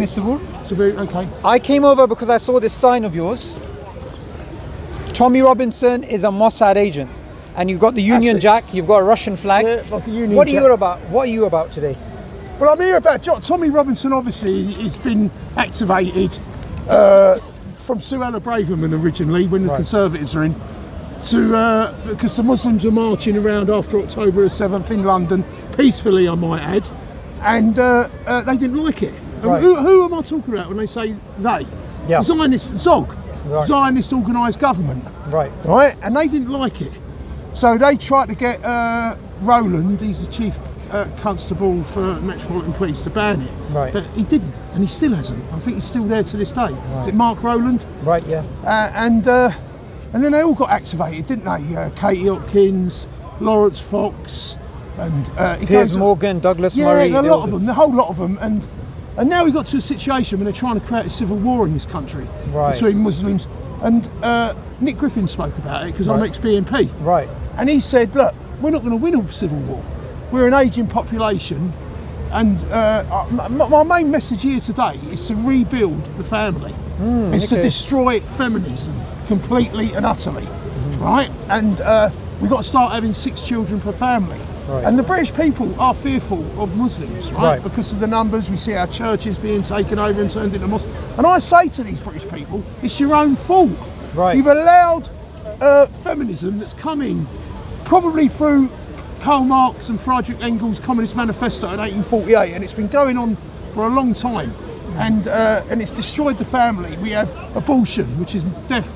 is Saboor. Saboor, okay. I came over because I saw this sign of yours. Tommy Robinson is a Mossad agent. And you've got the Union Jack, you've got a Russian flag. Yeah, like a Union What are Jack. you about? What are you about today? Well, I'm here about Tommy Robinson. Obviously, he's been activated from Suella Braverman originally, when the Conservatives are in, to because the Muslims were marching around after October 7th in London, peacefully, I might add, and they didn't like it. Right. Who am I talking about when they say they? Yeah. Zionist Zog, Zionist organised government. Right. Right, and they didn't like it, so they tried to get Roland, he's the chief constable for Metropolitan Police, to ban it. Right. But he didn't, and he still hasn't. I think he's still there to this day. Right. Is it Mark Roland? Right, yeah. And then they all got activated, didn't they? Katie Hopkins, Lawrence Fox, and Piers Morgan, Douglas Murray. Yeah, a lot of them, the whole lot of them. And now we got to a situation where they're trying to create a civil war in this country between Muslims. And Nick Griffin spoke about it because I'm ex-BNP. Right. And he said, look, we're not going to win a civil war. We're an ageing population, and my main message here today is to rebuild the family. It's to destroy feminism completely and utterly, right? And we've got to start having 6 children per family. Right. And the British people are fearful of Muslims, right? Because of the numbers. We see our churches being taken over and turned into mosques. And I say to these British people, it's your own fault. Right. You've allowed feminism that's come in probably through Karl Marx and Friedrich Engels' Communist Manifesto in 1848, and it's been going on for a long time, and it's destroyed the family. We have abortion, which is death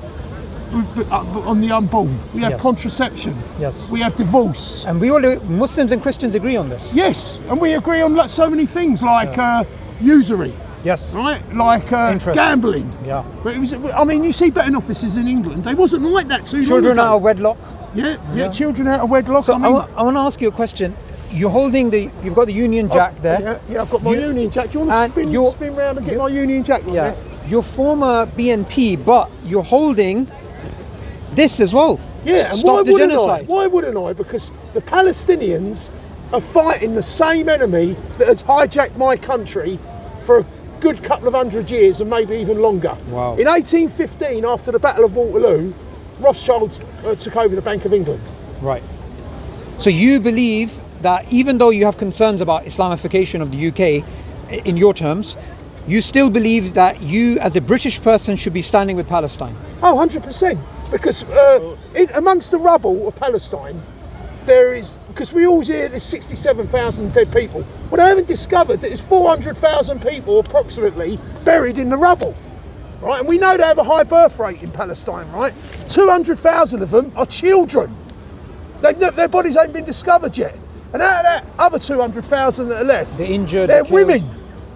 on the unborn. We have contraception. Yes. We have divorce. And we all, Muslims and Christians, agree on this. Yes, and we agree on so many things like usury. Yes. Right, like gambling. Yeah. But it was, I mean, you see betting offices in England. They wasn't like that too long ago. Children out of wedlock. Yeah, children out of wedlock. So I want to ask you a question. You're holding you've got the Union Jack there. Yeah, I've got my Union Jack. Do you want to spin round and get my Union Jack on there? You're former BNP, but you're holding this as well. Yeah, and Stop the genocide. Why wouldn't I? Because the Palestinians are fighting the same enemy that has hijacked my country for a good couple of 100 years and maybe even longer. Wow. In 1815, after the Battle of Waterloo, Rothschild took over the Bank of England. Right. So you believe that even though you have concerns about Islamification of the UK, in your terms, you still believe that you as a British person should be standing with Palestine? Oh, 100%. Because amongst the rubble of Palestine, there is, because we always hear there's 67,000 dead people. Well, they haven't discovered that there's 400,000 people approximately buried in the rubble. Right, and we know they have a high birth rate in Palestine, right? 200,000 of them are children. Their bodies ain't been discovered yet. And out of that other 200,000 that are left, they're injured, they're women.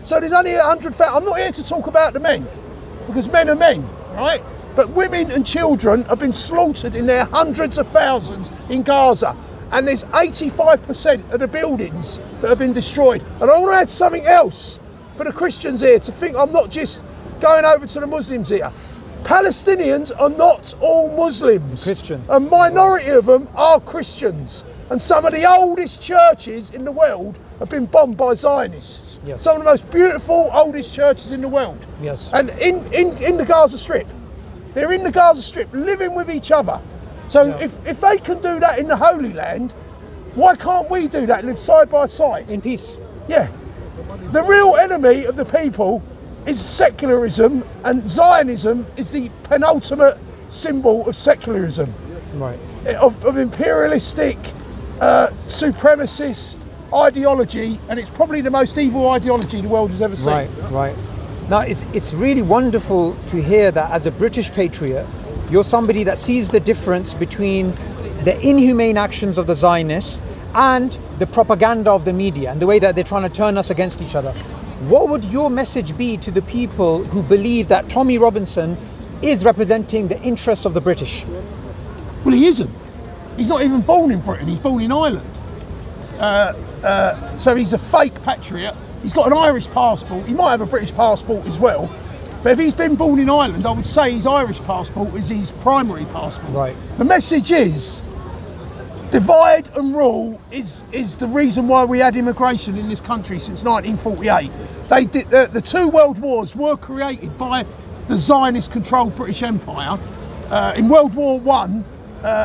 So there's only 100,000. I'm not here to talk about the men, because men are men, right? But women and children have been slaughtered in their hundreds of thousands in Gaza. And there's 85% of the buildings that have been destroyed. And I want to add something else for the Christians here to think I'm not just going over to the Muslims here. Palestinians are not all Muslims. Christian. A minority of them are Christians. And some of the oldest churches in the world have been bombed by Zionists. Yes. Some of the most beautiful, oldest churches in the world. Yes. And in the Gaza Strip. They're in the Gaza Strip, living with each other. So if they can do that in the Holy Land, why can't we do that, live side by side? In peace. Yeah. The real enemy of the people is secularism, and Zionism is the penultimate symbol of secularism. Right. Of imperialistic, supremacist ideology, and it's probably the most evil ideology the world has ever seen. Right, right. Now, it's really wonderful to hear that as a British patriot, you're somebody that sees the difference between the inhumane actions of the Zionists and the propaganda of the media and the way that they're trying to turn us against each other. What would your message be to the people who believe that Tommy Robinson is representing the interests of the British? Well, he isn't. He's not even born in Britain, he's born in Ireland. So he's a fake patriot. He's got an Irish passport. He might have a British passport as well. But if he's been born in Ireland, I would say his Irish passport is his primary passport. Right. The message is, Divide and rule is the reason why we had immigration in this country since 1948. They did the two world wars were created by the Zionist-controlled British Empire. In World War I,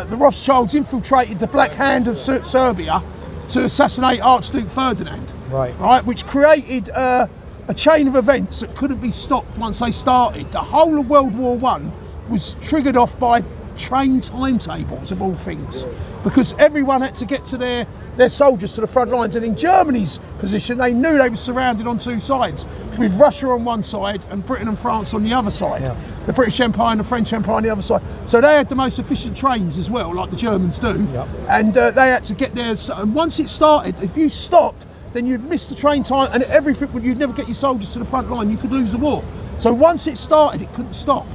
the Rothschilds infiltrated the Black Hand of Serbia to assassinate Archduke Ferdinand. Right, which created a chain of events that couldn't be stopped once they started. The whole of World War I was triggered off by train timetables, of all things, because everyone had to get to their soldiers to the front lines. And in Germany's position, they knew they were surrounded on two sides, with Russia on one side and Britain and France on the other side. Yeah. The British Empire and the French Empire on the other side. So they had the most efficient trains as well, like the Germans do. Yep. And they had to get there. And once it started, if you stopped, then you'd miss the train time and everything. You'd never get your soldiers to the front line. You could lose the war. So once it started, it couldn't stop.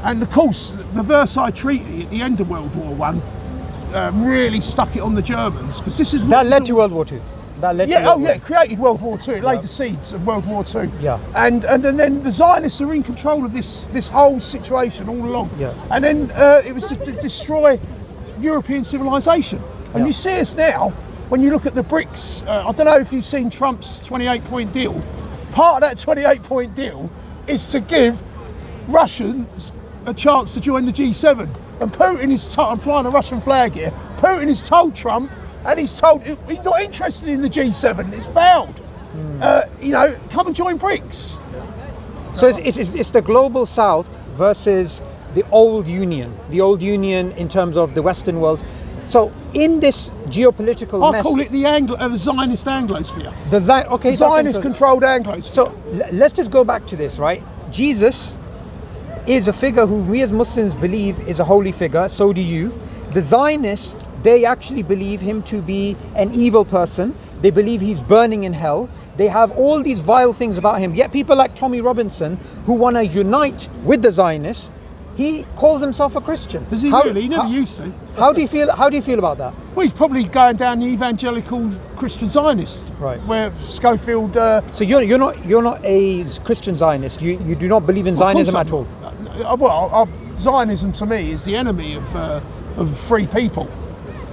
And of course, the Versailles Treaty at the end of World War I really stuck it on the Germans, because this is that led to World War II. That led to World War it created World War II. It laid the seeds of World War II. Yeah. And then the Zionists are in control of this whole situation all along. Yeah. And then it was to destroy European civilization. And you see us now when you look at the BRICS. I don't know if you've seen Trump's 28-point deal. Part of that 28-point deal is to give Russians a chance to join the G7. And Putin is I'm flying a Russian flag here. Putin has told Trump, and he's told he's not interested in the G7. It's failed. Come and join BRICS. So it's the global South versus the old Union. The old Union in terms of the Western world. So in this geopolitical mess, I call it the Zionist Anglosphere. The Zionist-controlled Anglosphere. So let's just go back to this, right? Jesus is a figure who we as Muslims believe is a holy figure. So do you. The Zionists, they actually believe him to be an evil person. They believe he's burning in hell. They have all these vile things about him. Yet people like Tommy Robinson, who want to unite with the Zionists, he calls himself a Christian. Does he really? He never used to. How do you feel about that? Well, he's probably going down the evangelical Christian Zionist, right? Where Schofield. So you're not a Christian Zionist. You do not believe in Zionism at all. Well, Zionism to me is the enemy of free people,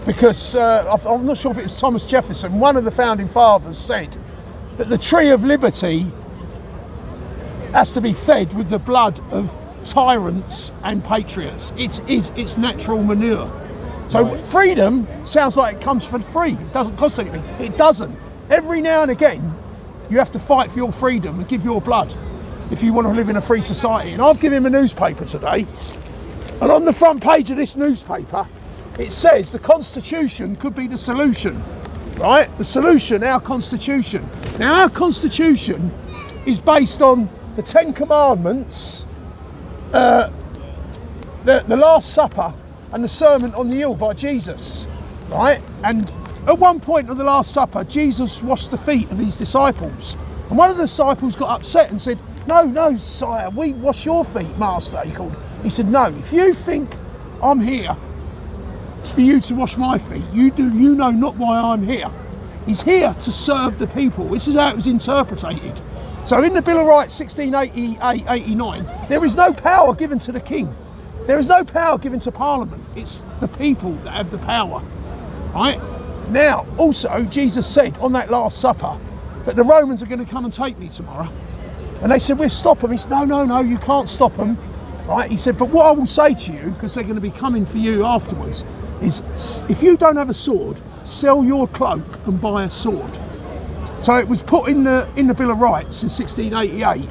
because I'm not sure if it was Thomas Jefferson, one of the founding fathers, said that the tree of liberty has to be fed with the blood of tyrants and patriots. It's natural manure. So freedom sounds like it comes for free. It doesn't cost anything. It doesn't. Every now and again, you have to fight for your freedom and give your blood if you want to live in a free society. And I've given him a newspaper today, and on the front page of this newspaper, it says the Constitution could be the solution, right? The solution, our Constitution. Now, our Constitution is based on the Ten Commandments, the Last Supper, and the Sermon on the Hill by Jesus, right? And at one point of the Last Supper, Jesus washed the feet of his disciples. And one of the disciples got upset and said, No, sire, we wash your feet, master, he called. He said, no, if you think I'm here for you to wash my feet, you know not why I'm here. He's here to serve the people. This is how it was interpreted. So in the Bill of Rights 1688-89, there is no power given to the king. There is no power given to Parliament. It's the people that have the power, right? Now, also, Jesus said on that Last Supper that the Romans are going to come and take me tomorrow. And they said, we'll stop them. He said, no, you can't stop them, right? He said, but what I will say to you, because they're going to be coming for you afterwards, is if you don't have a sword, sell your cloak and buy a sword. So it was put in the Bill of Rights in 1688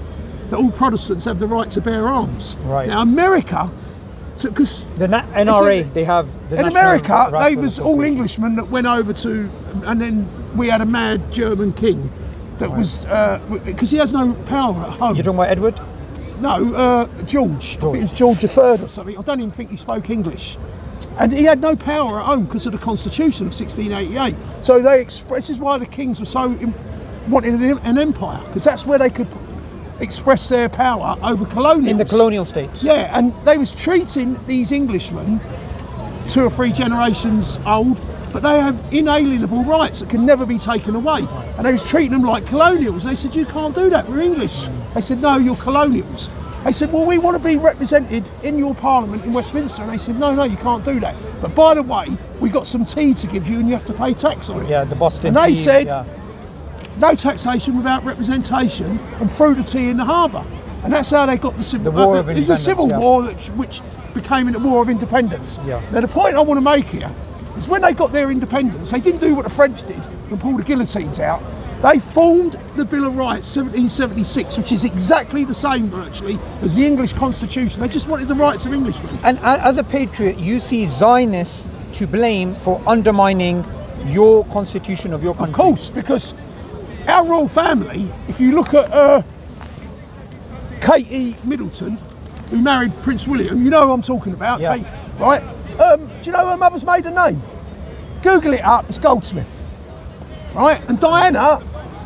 that all Protestants have the right to bear arms. Right. Now, America, because the NRA, they have the in America, they was all Englishmen that went over to, and then we had a mad German king that was because he has no power at home. You're talking about Edward? No, George. I think it was George III or something. I don't even think he spoke English, and he had no power at home because of the Constitution of 1688. So this is why the kings were so wanted an empire, because that's where they could express their power over colonials. In the colonial states. Yeah, and they was treating these Englishmen 2 or 3 generations old, but they have inalienable rights that can never be taken away. And they was treating them like colonials. They said, you can't do that, we're English. They said, no, you're colonials. They said, well, we want to be represented in your parliament in Westminster. And they said, no, you can't do that. But by the way, we got some tea to give you and you have to pay tax on it. Yeah, the Boston And they tea, said, no taxation without representation, and threw the tea in the harbour. And that's how they got the civil war of independence. It was a civil war which became the War of Independence. Yeah. Now, the point I want to make here is when they got their independence, they didn't do what the French did and pull the guillotines out. They formed the Bill of Rights 1776, which is exactly the same virtually as the English Constitution. They just wanted the rights of Englishmen. And as a patriot, you see Zionists to blame for undermining your constitution of your country. Of course, because our royal family, if you look at Katie Middleton, who married Prince William, you know who I'm talking about, yeah. Kate, right? Do you know her mother's maiden name? Google it up, it's Goldsmith, right? And Diana,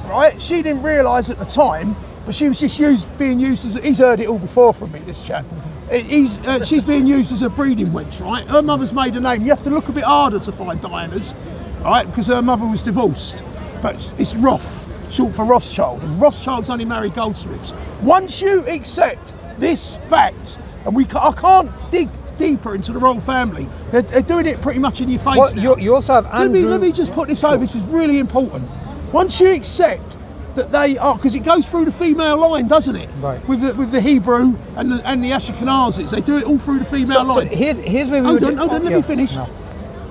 right, she didn't realise at the time, but she was just being used as, he's heard it all before from me, this chap. She's being used as a breeding wench, right? Her mother's maiden name, you have to look a bit harder to find Diana's, right? Because her mother was divorced, but it's Roth, short for Rothschild, and Rothschilds only marry goldsmiths. Once you accept this fact, and I can't dig deeper into the royal family, they're doing it pretty much in your face now. You also have Andrew... Let me just put this over, this is really important. Once you accept that they are, because it goes through the female line, doesn't it? Right. With the Hebrew and the Ashkenazis, they do it all through the female line. So here's where we Hold on, let me finish. No.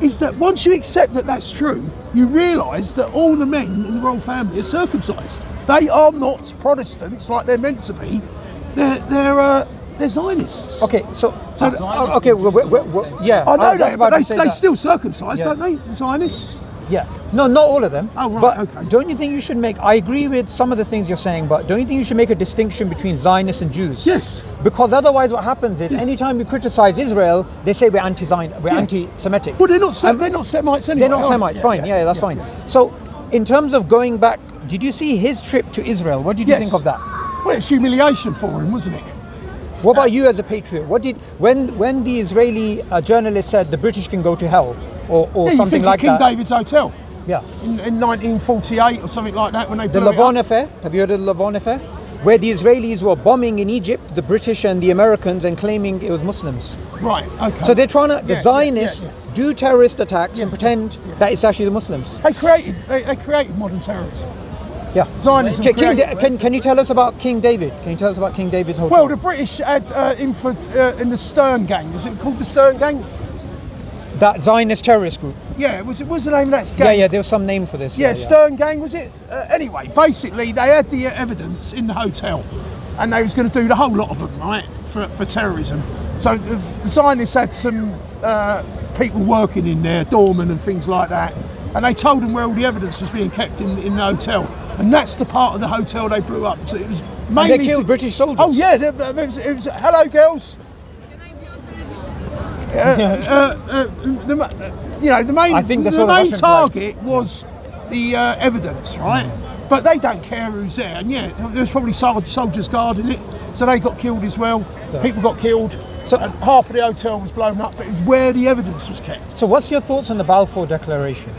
Is that once you accept that that's true, you realise that all the men in the royal family are circumcised. They are not Protestants like they're meant to be. They're Zionists. Okay, okay, yeah. I know that, but they still circumcised, don't they? Zionists. Yeah. No, not all of them. Oh, right, but okay. Don't you think you should make, I agree with some of the things you're saying, but don't you think you should make a distinction between Zionists and Jews? Yes. Because otherwise what happens is, anytime you criticize Israel, they say we're anti-Zionist, we're anti-Semitic. Well, they're not Semites anyway. They're not Semites, fine, that's fine. So, in terms of going back, did you see his trip to Israel? What did you think of that? Well, it's humiliation for him, wasn't it? What about you as a patriot? What did, when the Israeli journalist said the British can go to hell, or something like King that? King David's Hotel. Yeah. In 1948 or something like that, when they the blew Lavon affair. Have you heard of the Lavon affair? Where the Israelis were bombing in Egypt, the British and the Americans, and claiming it was Muslims. Right. Okay. So they're trying to, the Zionists do terrorist attacks and pretend that it's actually the Muslims. They created modern terrorism. Yeah. Zionism. Can you tell us about King David? Can you tell us about King David's hotel? Well, the British had in the Stern Gang. Was it called the Stern Gang? That Zionist terrorist group. Yeah, was the name of that gang? Yeah, there was some name for this. Yeah, Stern Gang, was it? Anyway, basically, they had the evidence in the hotel, and they was going to do the whole lot of them, right, for terrorism. So the Zionists had some people working in there, doormen and things like that, and they told them where all the evidence was being kept in the hotel, and that's the part of the hotel they blew up. So it was mainly and they killed British soldiers. Oh yeah, it was hello girls. The main target was the evidence, right? But they don't care who's there, and there's probably soldiers guarding it, so they got killed as well. People got killed, and half of the hotel was blown up, but it was where the evidence was kept. So what's your thoughts on the Balfour Declaration?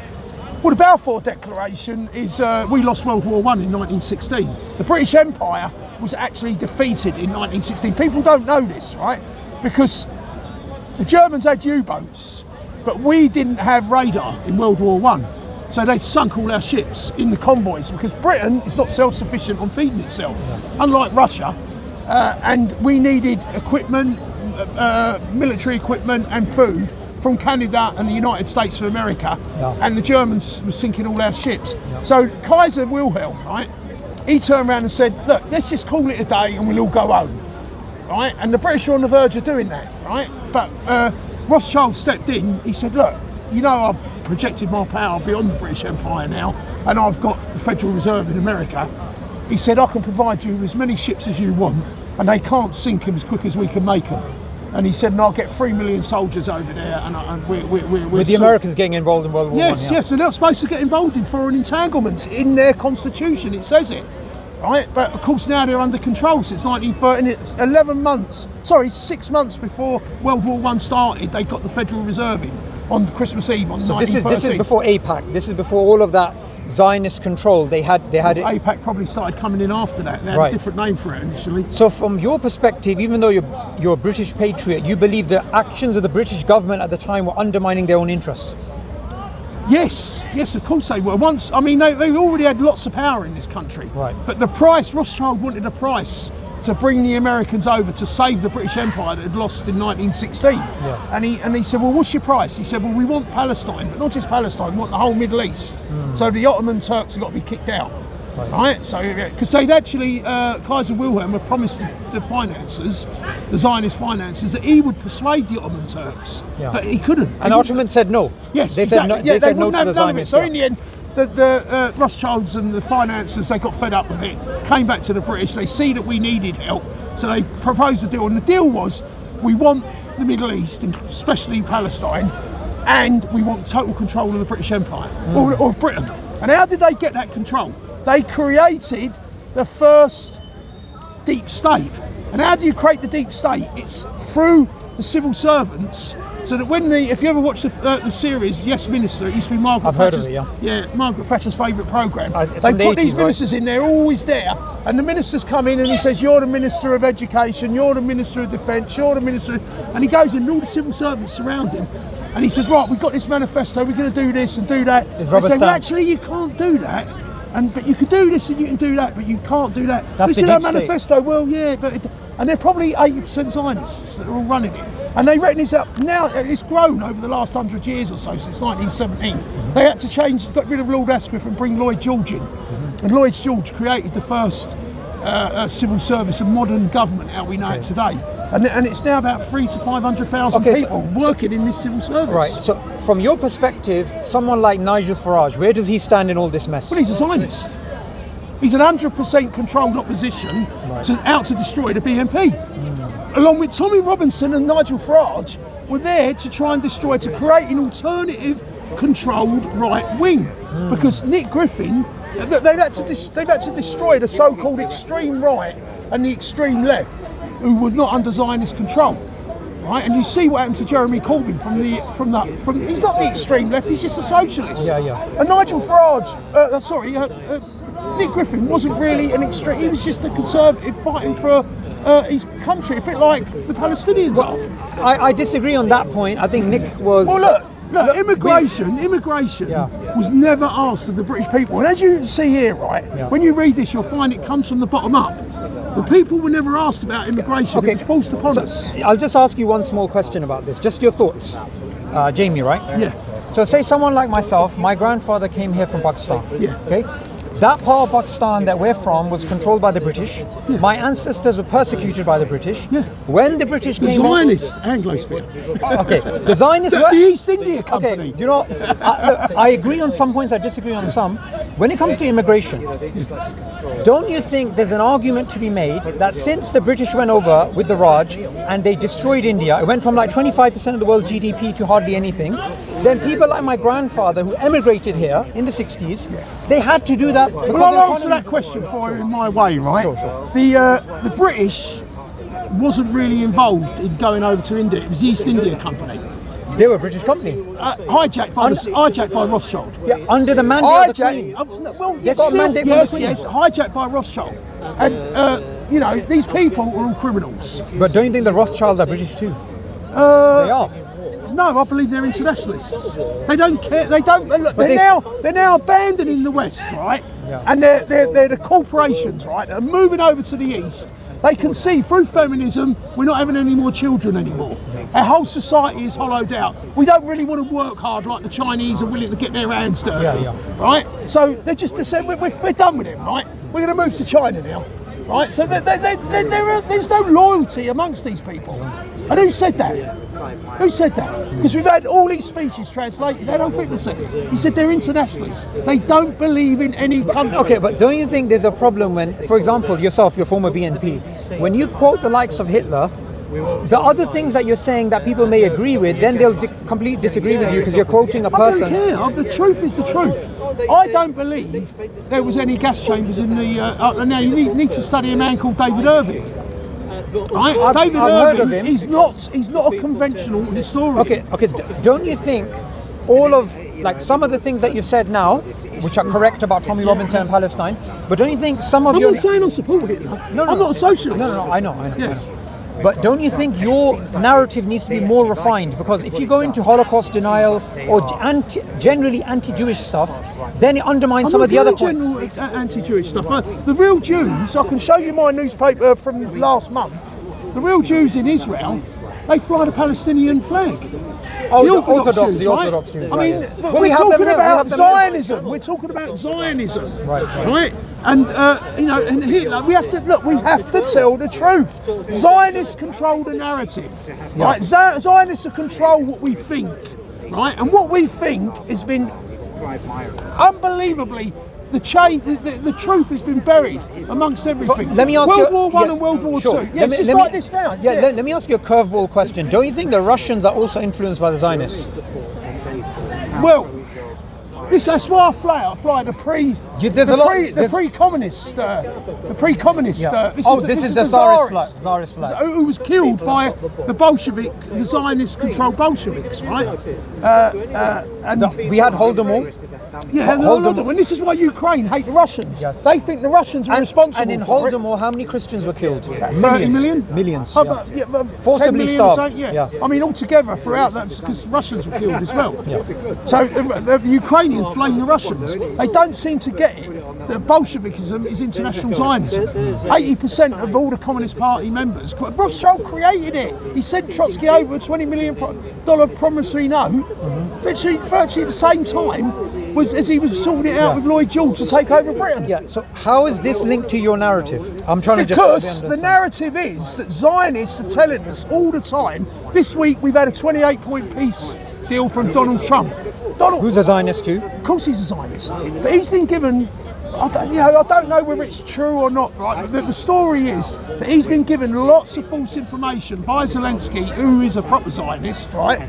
Well, the Balfour Declaration is, we lost World War I in 1916. The British Empire was actually defeated in 1916. People don't know this, right? Because the Germans had U-boats, but we didn't have radar in World War I. So they'd sunk all our ships in the convoys because Britain is not self-sufficient on feeding itself, unlike Russia. And we needed equipment, military equipment and food from Canada and the United States of America. And the Germans were sinking all our ships. So Kaiser Wilhelm, right, he turned around and said, look, let's just call it a day and we'll all go home. Right, and the British are on the verge of doing that, right? But Rothschild stepped in. He said, look, I've projected my power beyond the British Empire now, and I've got the Federal Reserve in America. He said, I can provide you as many ships as you want, and they can't sink them as quick as we can make them. And he said, and I'll get 3 million soldiers over there, and we're with the Americans getting involved in World War I. Yes, and they're not supposed to get involved in foreign entanglements. In their constitution, it says it. Right, but of course now they're under control since 1930. It's 6 months before World War I started. They got the Federal Reserve in on Christmas Eve on 1913. This is before APAC. This is before all of that Zionist control. They had it. AIPAC probably started coming in after that. They had a different name for it initially. So from your perspective, even though you're a British patriot, you believe the actions of the British government at the time were undermining their own interests? Yes, of course they were. Once, I mean, they already had lots of power in this country. Right. But the price, Rothschild wanted a price to bring the Americans over to save the British Empire that had lost in 1916. Yeah. And he said, well, what's your price? He said, well, we want Palestine, but not just Palestine, we want the whole Middle East. So the Ottoman Turks have got to be kicked out. Right? So, because they'd actually, Kaiser Wilhelm had promised the financiers, the Zionist financiers, that he would persuade the Ottoman Turks, but he couldn't. And Ottomans said no. Yes, they exactly. said no. They said no to the Zionists. So in the end, the Rothschilds and the financiers, they got fed up with it, came back to the British, they see that we needed help, so they proposed a deal, and the deal was, we want the Middle East, and especially Palestine, and we want total control of the British Empire, or Britain. And how did they get that control? They created the first deep state. And how do you create the deep state? It's through the civil servants. So that if you ever watch the series Yes Minister, it used to be Margaret Thatcher's. I've heard of it, yeah. Yeah, Margaret Thatcher's favourite programme. They put these ministers in there, always there, and the ministers come in and he says, you're the Minister of Education, you're the Minister of Defence, you're the Minister of... And he goes in and all the civil servants surround him. And he says, right, we've got this manifesto, we're going to do this and do that. They say, well, actually, you can't do that. But you could do this and you can do that, but you can't do that. That's this is our manifesto. Well, yeah, and they're probably 80% Zionists that are all running it. And they reckon it's up now. It's grown over the last 100 years or so, since 1917. They had to change, got rid of Lord Asquith and bring Lloyd George in. And Lloyd George created the first civil service and modern government how we know it today. And it's now about 300,000 to 500,000 people working in this civil service. Right, so from your perspective, someone like Nigel Farage, where does he stand in all this mess? Well, he's a Zionist. He's an 100% controlled opposition out to destroy the BNP. Along with Tommy Robinson and Nigel Farage were there to try and destroy, to create an alternative controlled right wing. Because Nick Griffin, they've had to destroy the so-called extreme right and the extreme left, who were not under Zionist control, right? And you see what happened to Jeremy Corbyn from he's not the extreme left, he's just a socialist. And Nigel Farage, Nick Griffin wasn't really an extreme, he was just a conservative fighting for his country, a bit like the Palestinians are. I disagree on that point. I think Nick was... Well, look, immigration was never asked of the British people. And as you see here, right, when you read this, you'll find it comes from the bottom up. The people were never asked about immigration. It was forced upon us. I'll just ask you one small question about this. Just your thoughts. Jamie, right? Yeah. So say someone like myself, my grandfather came here from Pakistan. Yeah. Okay? That part of Pakistan that we're from was controlled by the British. Yeah. My ancestors were persecuted by the British. Yeah. When the British came... The Zionist Anglosphere. Okay. The Zionists were... The East India Company. Okay. Do you know... Look, I agree on some points, I disagree on some. When it comes to immigration, don't you think there's an argument to be made that since the British went over with the Raj and they destroyed India, it went from like 25% of the world's GDP to hardly anything, then people like my grandfather who emigrated here in the 60s, they had to do that. Well, I'll answer that question for you in my way, right? Sure. The British wasn't really involved in going over to India. It was the East India Company. They were a British company. Hijacked by Rothschild. Yeah, under the mandate of the Queen. Hijacked by Rothschild. And, you know, these people are all criminals. But don't you think the Rothschilds are British too? They are. No, I believe they're internationalists. They don't care. They don't. Look, they're now abandoning the West, right? Yeah. And they're the corporations, right? They're moving over to the East. They can see through feminism we're not having any more children anymore. Our whole society is hollowed out. We don't really want to work hard like the Chinese are willing to get their hands dirty, right? So they said we're done with them, right? We're going to move to China now, right? So there's no loyalty amongst these people. And who said that? Who said that? Because we've had all these speeches translated. Adolf Hitler said it. He said they're internationalists. They don't believe in any country. Okay, but don't you think there's a problem when, for example, yourself, your former BNP, when you quote the likes of Hitler, the other things that you're saying that people may agree with, then they'll completely disagree with you because you're quoting a person. I don't care. The truth is the truth. I don't believe there was any gas chambers in the... now, you need to study a man called David Irving. Right? David Irving, he's not a conventional historian. Okay. Don't you think all of, like, some of the things that you've said now, which are correct about Tommy Robinson and Palestine, but don't you think some of I'm your... not saying I support Hitler. No, I'm not a socialist. No, I know. But don't you think your narrative needs to be more refined? Because if you go into Holocaust denial or generally anti-Jewish stuff, then it undermines some of the other points. General anti-Jewish stuff. The real Jews, I can show you my newspaper from last month. The real Jews in Israel, they fly the Palestinian flag. Oh, the Orthodox Jews. I mean, we're talking about Zionism. We're talking about Zionism, right? And and Hitler. We have to tell the truth. Zionists control the narrative, right? Zionists control what we think, right? And what we think has been unbelievably. The truth has been buried amongst everything. Let me ask World War One and World War Two. Yeah, just like this now. Let me ask you a curveball question. Don't you think the Russians are also influenced by the Zionists? Well, that's why I fly the pre-communist. This is the Tsarist flag. Who was killed by the Bolsheviks, the Zionist-controlled Bolsheviks, right? We had Holodomor. Yeah, and this is why Ukraine hate the Russians. Yes. They think the Russians were responsible. And in Holodomor, how many Christians were killed? 30 million? Millions. Forcibly starved. I mean, altogether throughout that, because Russians were killed as well. Yeah. So the Ukrainians blame the Russians. They don't seem to get it that Bolshevikism is international Zionism. 80% of all the Communist Party members, Rothschild created it. He sent Trotsky over a $20 million promissory note, virtually at the same time as he was sorting it out with Lloyd George to take over Britain. Yeah. So how is this linked to your narrative? I'm trying because the narrative is that Zionists are telling us all the time. This week we've had a 28-point peace deal from Donald Trump. Who's a Zionist too? Of course he's a Zionist, but he's been given. I don't know whether it's true or not. Right, but the story is that he's been given lots of false information by Zelensky, who is a proper Zionist, right?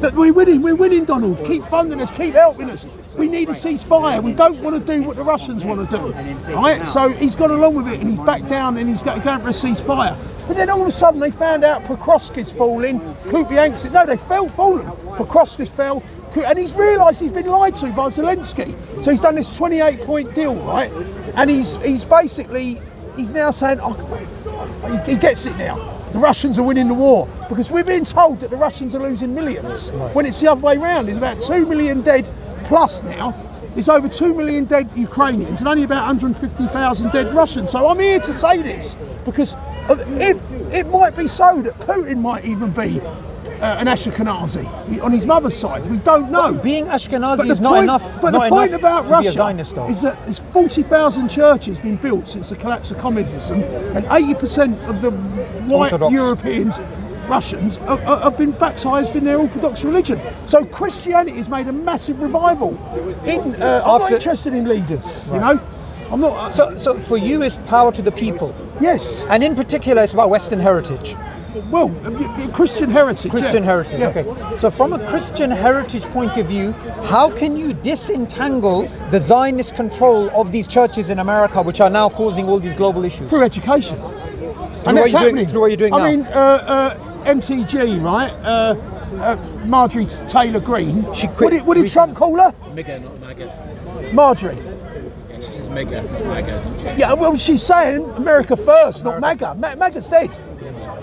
That we're winning, Donald. Keep funding us, keep helping us. We need a ceasefire. We don't want to do what the Russians want to do, right? So he's gone along with it, and he's backed down, and he's going for a ceasefire. But then all of a sudden they found out Prokroski's falling, Kupiank's. No, they fallen. Prokroski's fell. And he's realised he's been lied to by Zelensky. So he's done this 28-point deal, right? And he's now saying, he gets it now. The Russians are winning the war. Because we're being told that the Russians are losing millions. When it's the other way around. There's about 2 million dead plus now. There's over 2 million dead Ukrainians and only about 150,000 dead Russians. So I'm here to say this because it might be so that Putin might even be an Ashkenazi on his mother's side. We don't know. Being Ashkenazi is not enough. But the point about Russia Zionist, is that there's 40,000 churches been built since the collapse of communism, and 80% of the white Orthodox Europeans, Russians, have been baptised in their Orthodox religion. So Christianity has made a massive revival. I'm not interested in leaders, you know. I'm not. So for you, it's power to the people. Yes. And in particular, it's about Western heritage. Well, Christian heritage. Christian heritage, okay. So from a Christian heritage point of view, how can you disentangle the Zionist control of these churches in America, which are now causing all these global issues? Through education. Through what you're doing now? I mean, MTG, right? Marjorie Taylor Greene. She quit. What did Trump call her? MAGA, not MAGA. Marjorie. Yeah, she says MAGA, not MAGA, doesn't she? Yeah, well, she's saying America first, not MAGA. MAGA's dead.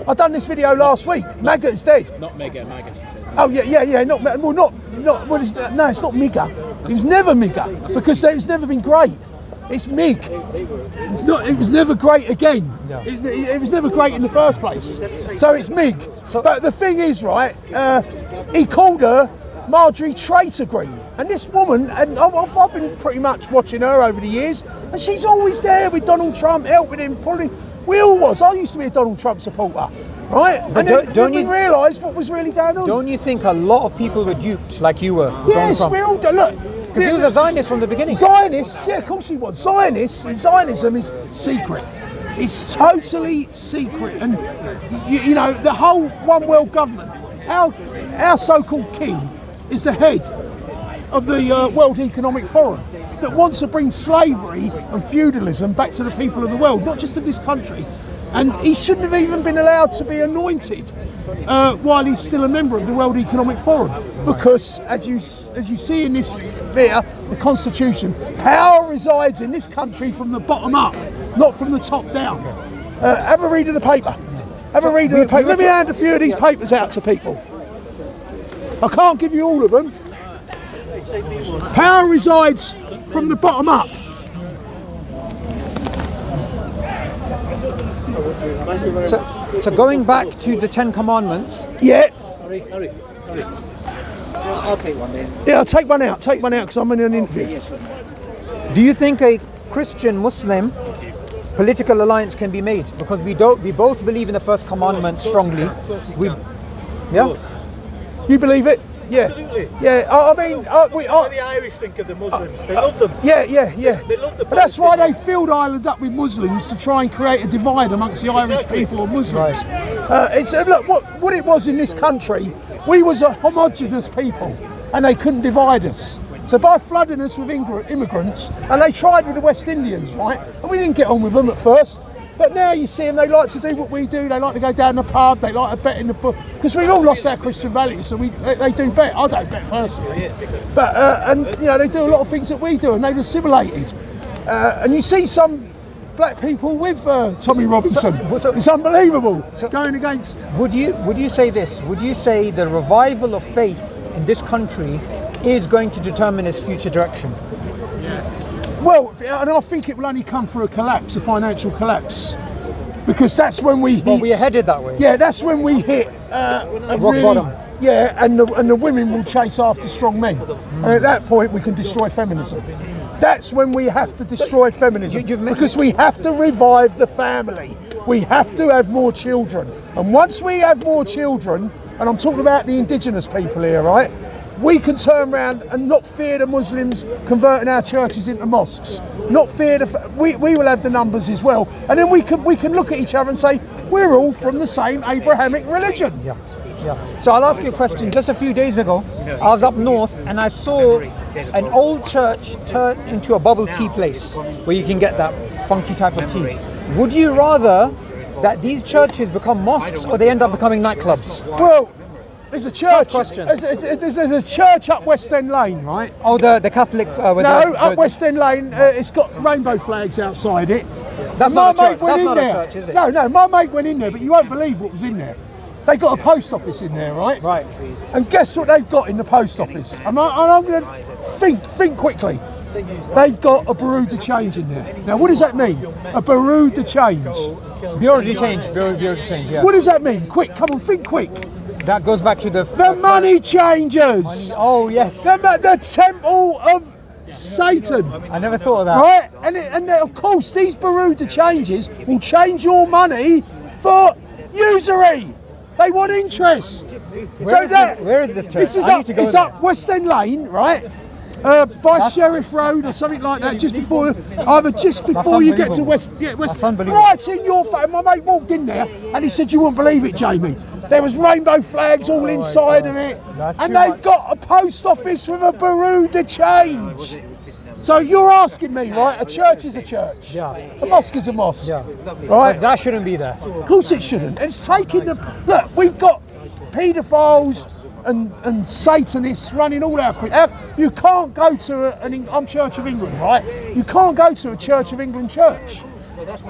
I done this video last week. MAGA is dead. Not MAGA, MAGA, she says. Oh yeah. Not it's not MAGA. It was never MAGA because it's never been great. It's MIG. It was never great again. No. It was never great in the first place. So it's MIG. But the thing is, right? He called her Marjorie Traitor Greene, and this woman, and I've been pretty much watching her over the years, and she's always there with Donald Trump, helping him, pulling. We all was. I used to be a Donald Trump supporter, right? But and then we realised what was really going on. Don't you think a lot of people were duped, like you were? Yes, we all do. Look, because he was a Zionist from the beginning. Zionist, yeah, of course he was. Zionism is secret. It's totally secret, and you know the whole one world government. Our so-called king is the head of the World Economic Forum that wants to bring slavery and feudalism back to the people of the world, not just of this country. And he shouldn't have even been allowed to be anointed while he's still a member of the World Economic Forum. Because, as you see in this sphere, the Constitution, power resides in this country from the bottom up, not from the top down. Have a read of the paper. Have a read of the paper. Let me hand a few of these papers out to people. I can't give you all of them. Power resides from the bottom up. So going back to the 10 Commandments. Yeah. Hurry. I'll take one then. Yeah, I'll take one out. Take one out because I'm in an interview. Do you think a Christian Muslim political alliance can be made? Because we both believe in the first commandment strongly. You believe it? Yeah. Absolutely. Yeah. I mean, what do the Irish think of the Muslims? They love them. Yeah. They love the. But that's why they filled Ireland up with Muslims, to try and create a divide amongst the Irish people and Muslims. Right. Look what it was in this country. We was a homogenous people, and they couldn't divide us. So by flooding us with immigrants, and they tried with the West Indians, right? And we didn't get on with them at first. But now you see them, they like to do what we do. They like to go down the pub. They like to bet in the book. Because we've all lost our Christian values, so they do bet. I don't bet personally. But, and you know, they do a lot of things that we do, and they've assimilated. And you see some black people with Tommy Robinson. It's unbelievable. Going against. Would you say this? Would you say the revival of faith in this country is going to determine its future direction? Well, and I think it will only come through a financial collapse, because that's when we hit. Well, we are headed that way. Yeah, that's when we hit rock bottom. Yeah, and the women will chase after strong men, and at that point we can destroy feminism. That's when we have to destroy feminism, because we have to revive the family. We have to have more children, and once we have more children, and I'm talking about the indigenous people here, right? We can turn around and not fear the Muslims converting our churches into mosques. Not fear we will have the numbers as well, and then we can look at each other and say we're all from the same Abrahamic religion. Yeah. So I'll ask you a question. Just a few days ago, I was up north and I saw an old church turn into a bubble tea place where you can get that funky type of tea. Would you rather that these churches become mosques or they end up becoming nightclubs? Well, there's a church. Question. There's a church up West End Lane, right? Oh, the Catholic. Up West End Lane. It's got rainbow flags outside it. That's not a church. That's not a church, is it? No. My mate went in there, but you won't believe what was in there. They got a post office in there, right? Right. And guess what they've got in the post office? I'm going to think quickly. They've got a bureau de change in there. Now, what does that mean? A bureau de change. Bureau de change. Bureau de change. Yeah. What does that mean? Quick, come on, think quick. That goes back to the money changers. Oh yes. The temple of Satan. I never thought of that. Right, and of course these bureau de changes will change your money for usury. They want interest. Where is this church? It's up West End Lane, right? By Sheriff Road or something like that, just before you get to West. Yeah, West. Right in your face. My mate walked in there and he said, "You wouldn't believe it, Jamie. There was rainbow flags all inside of it, and they've got a post office with a bureau de change." So you're asking me, right? A church is a church. Yeah. A mosque is a mosque. Yeah. Right. But that shouldn't be there. Of course it shouldn't. It's taking the look. We've got paedophiles and Satanists running all our. You can't go to I'm Church of England, right? You can't go to a Church of England church.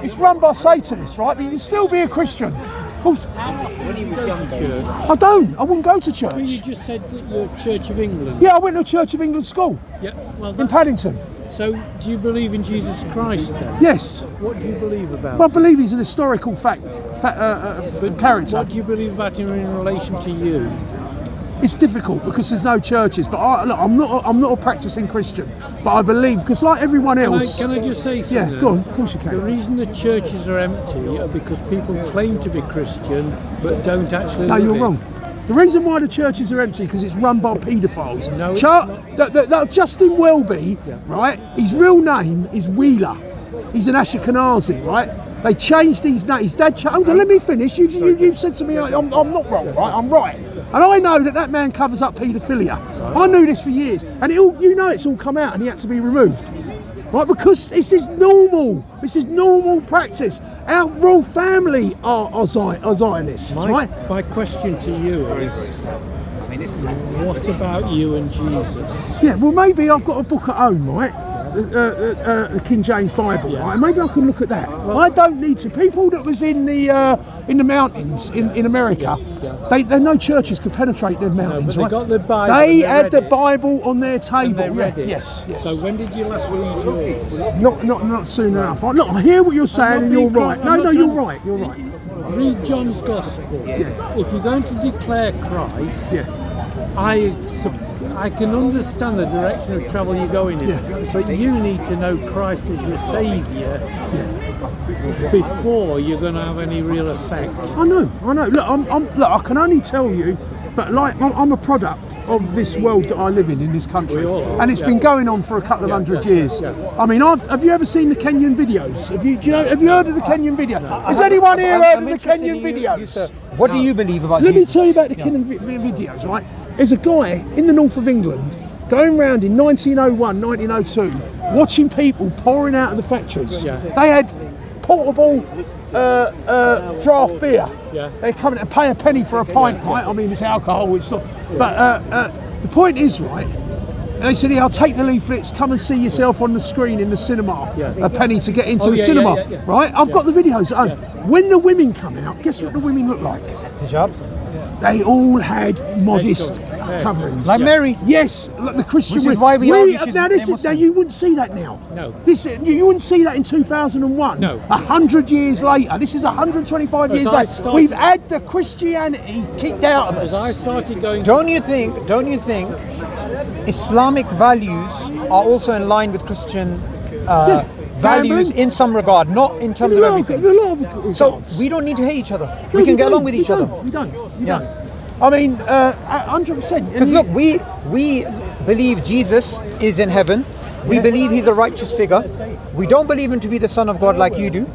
It's run by Satanists, right? But you can still be a Christian. Of course. When you was young church. I wouldn't go to church. Well, you just said that you're Church of England. Yeah, I went to a Church of England school. Yeah, well, in Paddington. So, do you believe in Jesus Christ then? Yes. What do you believe about? Well, I believe he's an historical character. What do you believe about him in relation to you? It's difficult because there's no churches, but I'm not a practicing Christian, but I believe, because like everyone else. Can I just say something? Yeah, go on. Of course you can. The reason the churches are empty are because people claim to be Christian but don't actually. No, you're live wrong. The reason why the churches are empty because it's run by paedophiles. No, it's not. Justin Welby, right? His real name is Wheeler. He's an Ashkenazi, right? They changed his name. His dad changed. Hold on, let me finish. You've said to me I'm not wrong, right? I'm right. And I know that man covers up paedophilia. I knew this for years, and it's all come out, and he had to be removed. right? Because this is normal. This is normal practice. Our royal family are Zionists, right? My question to you is, what about you and Jesus? Yeah, well, maybe I've got a book at home, right? The King James Bible, right? Maybe I can look at that. I don't need to. People that was in the mountains in America, they no churches could penetrate the mountains, but right? they got the Bible. They had the Bible on their table. They read it. Yes. So when did you last read yours? Not soon enough. Look, I hear what you're saying, and you're right. No, you're right. You're right. Read John's Gospel. Yeah. If you're going to declare Christ, I can understand the direction of travel you're going in, but you need to know Christ as your Saviour before you're going to have any real effect. I know. Look, I can only tell you, but like I'm a product of this world that I live in this country, and it's been going on for a couple of hundred years. I mean, have you ever seen the Kenyan videos? Have you heard of the Kenyan video? Has anyone here heard of the Kenyan videos? What do you believe about Let Jesus? me tell you about the Kenyan videos, right? There's a guy in the north of England going around in 1901, 1902, watching people pouring out of the factories. They had portable draft beer. They come in and pay a penny for a pint, right? I mean, it's alcohol, it's not. But the point is, right? They said, I'll take the leaflets, come and see yourself on the screen in the cinema. A penny to get into the cinema, right? I've got the videos at home. When the women come out, guess what the women look like? Hijab? They all had modest coverings. Like Mary? Yes, like the Christian Which is why we argue she's now you wouldn't see that now. No. You wouldn't see that in 2001. No. 100 years later. This is 125 years later. We've had the Christianity kicked out of us. As I started going... Don't you think Islamic values are also in line with Christian values in some regard, not in terms of everything? So we don't need to hate each other. We can get along with each other. We don't. I mean, 100%. Because look, we believe Jesus is in heaven. We believe he's a righteous figure. We don't believe him to be the Son of God like you do.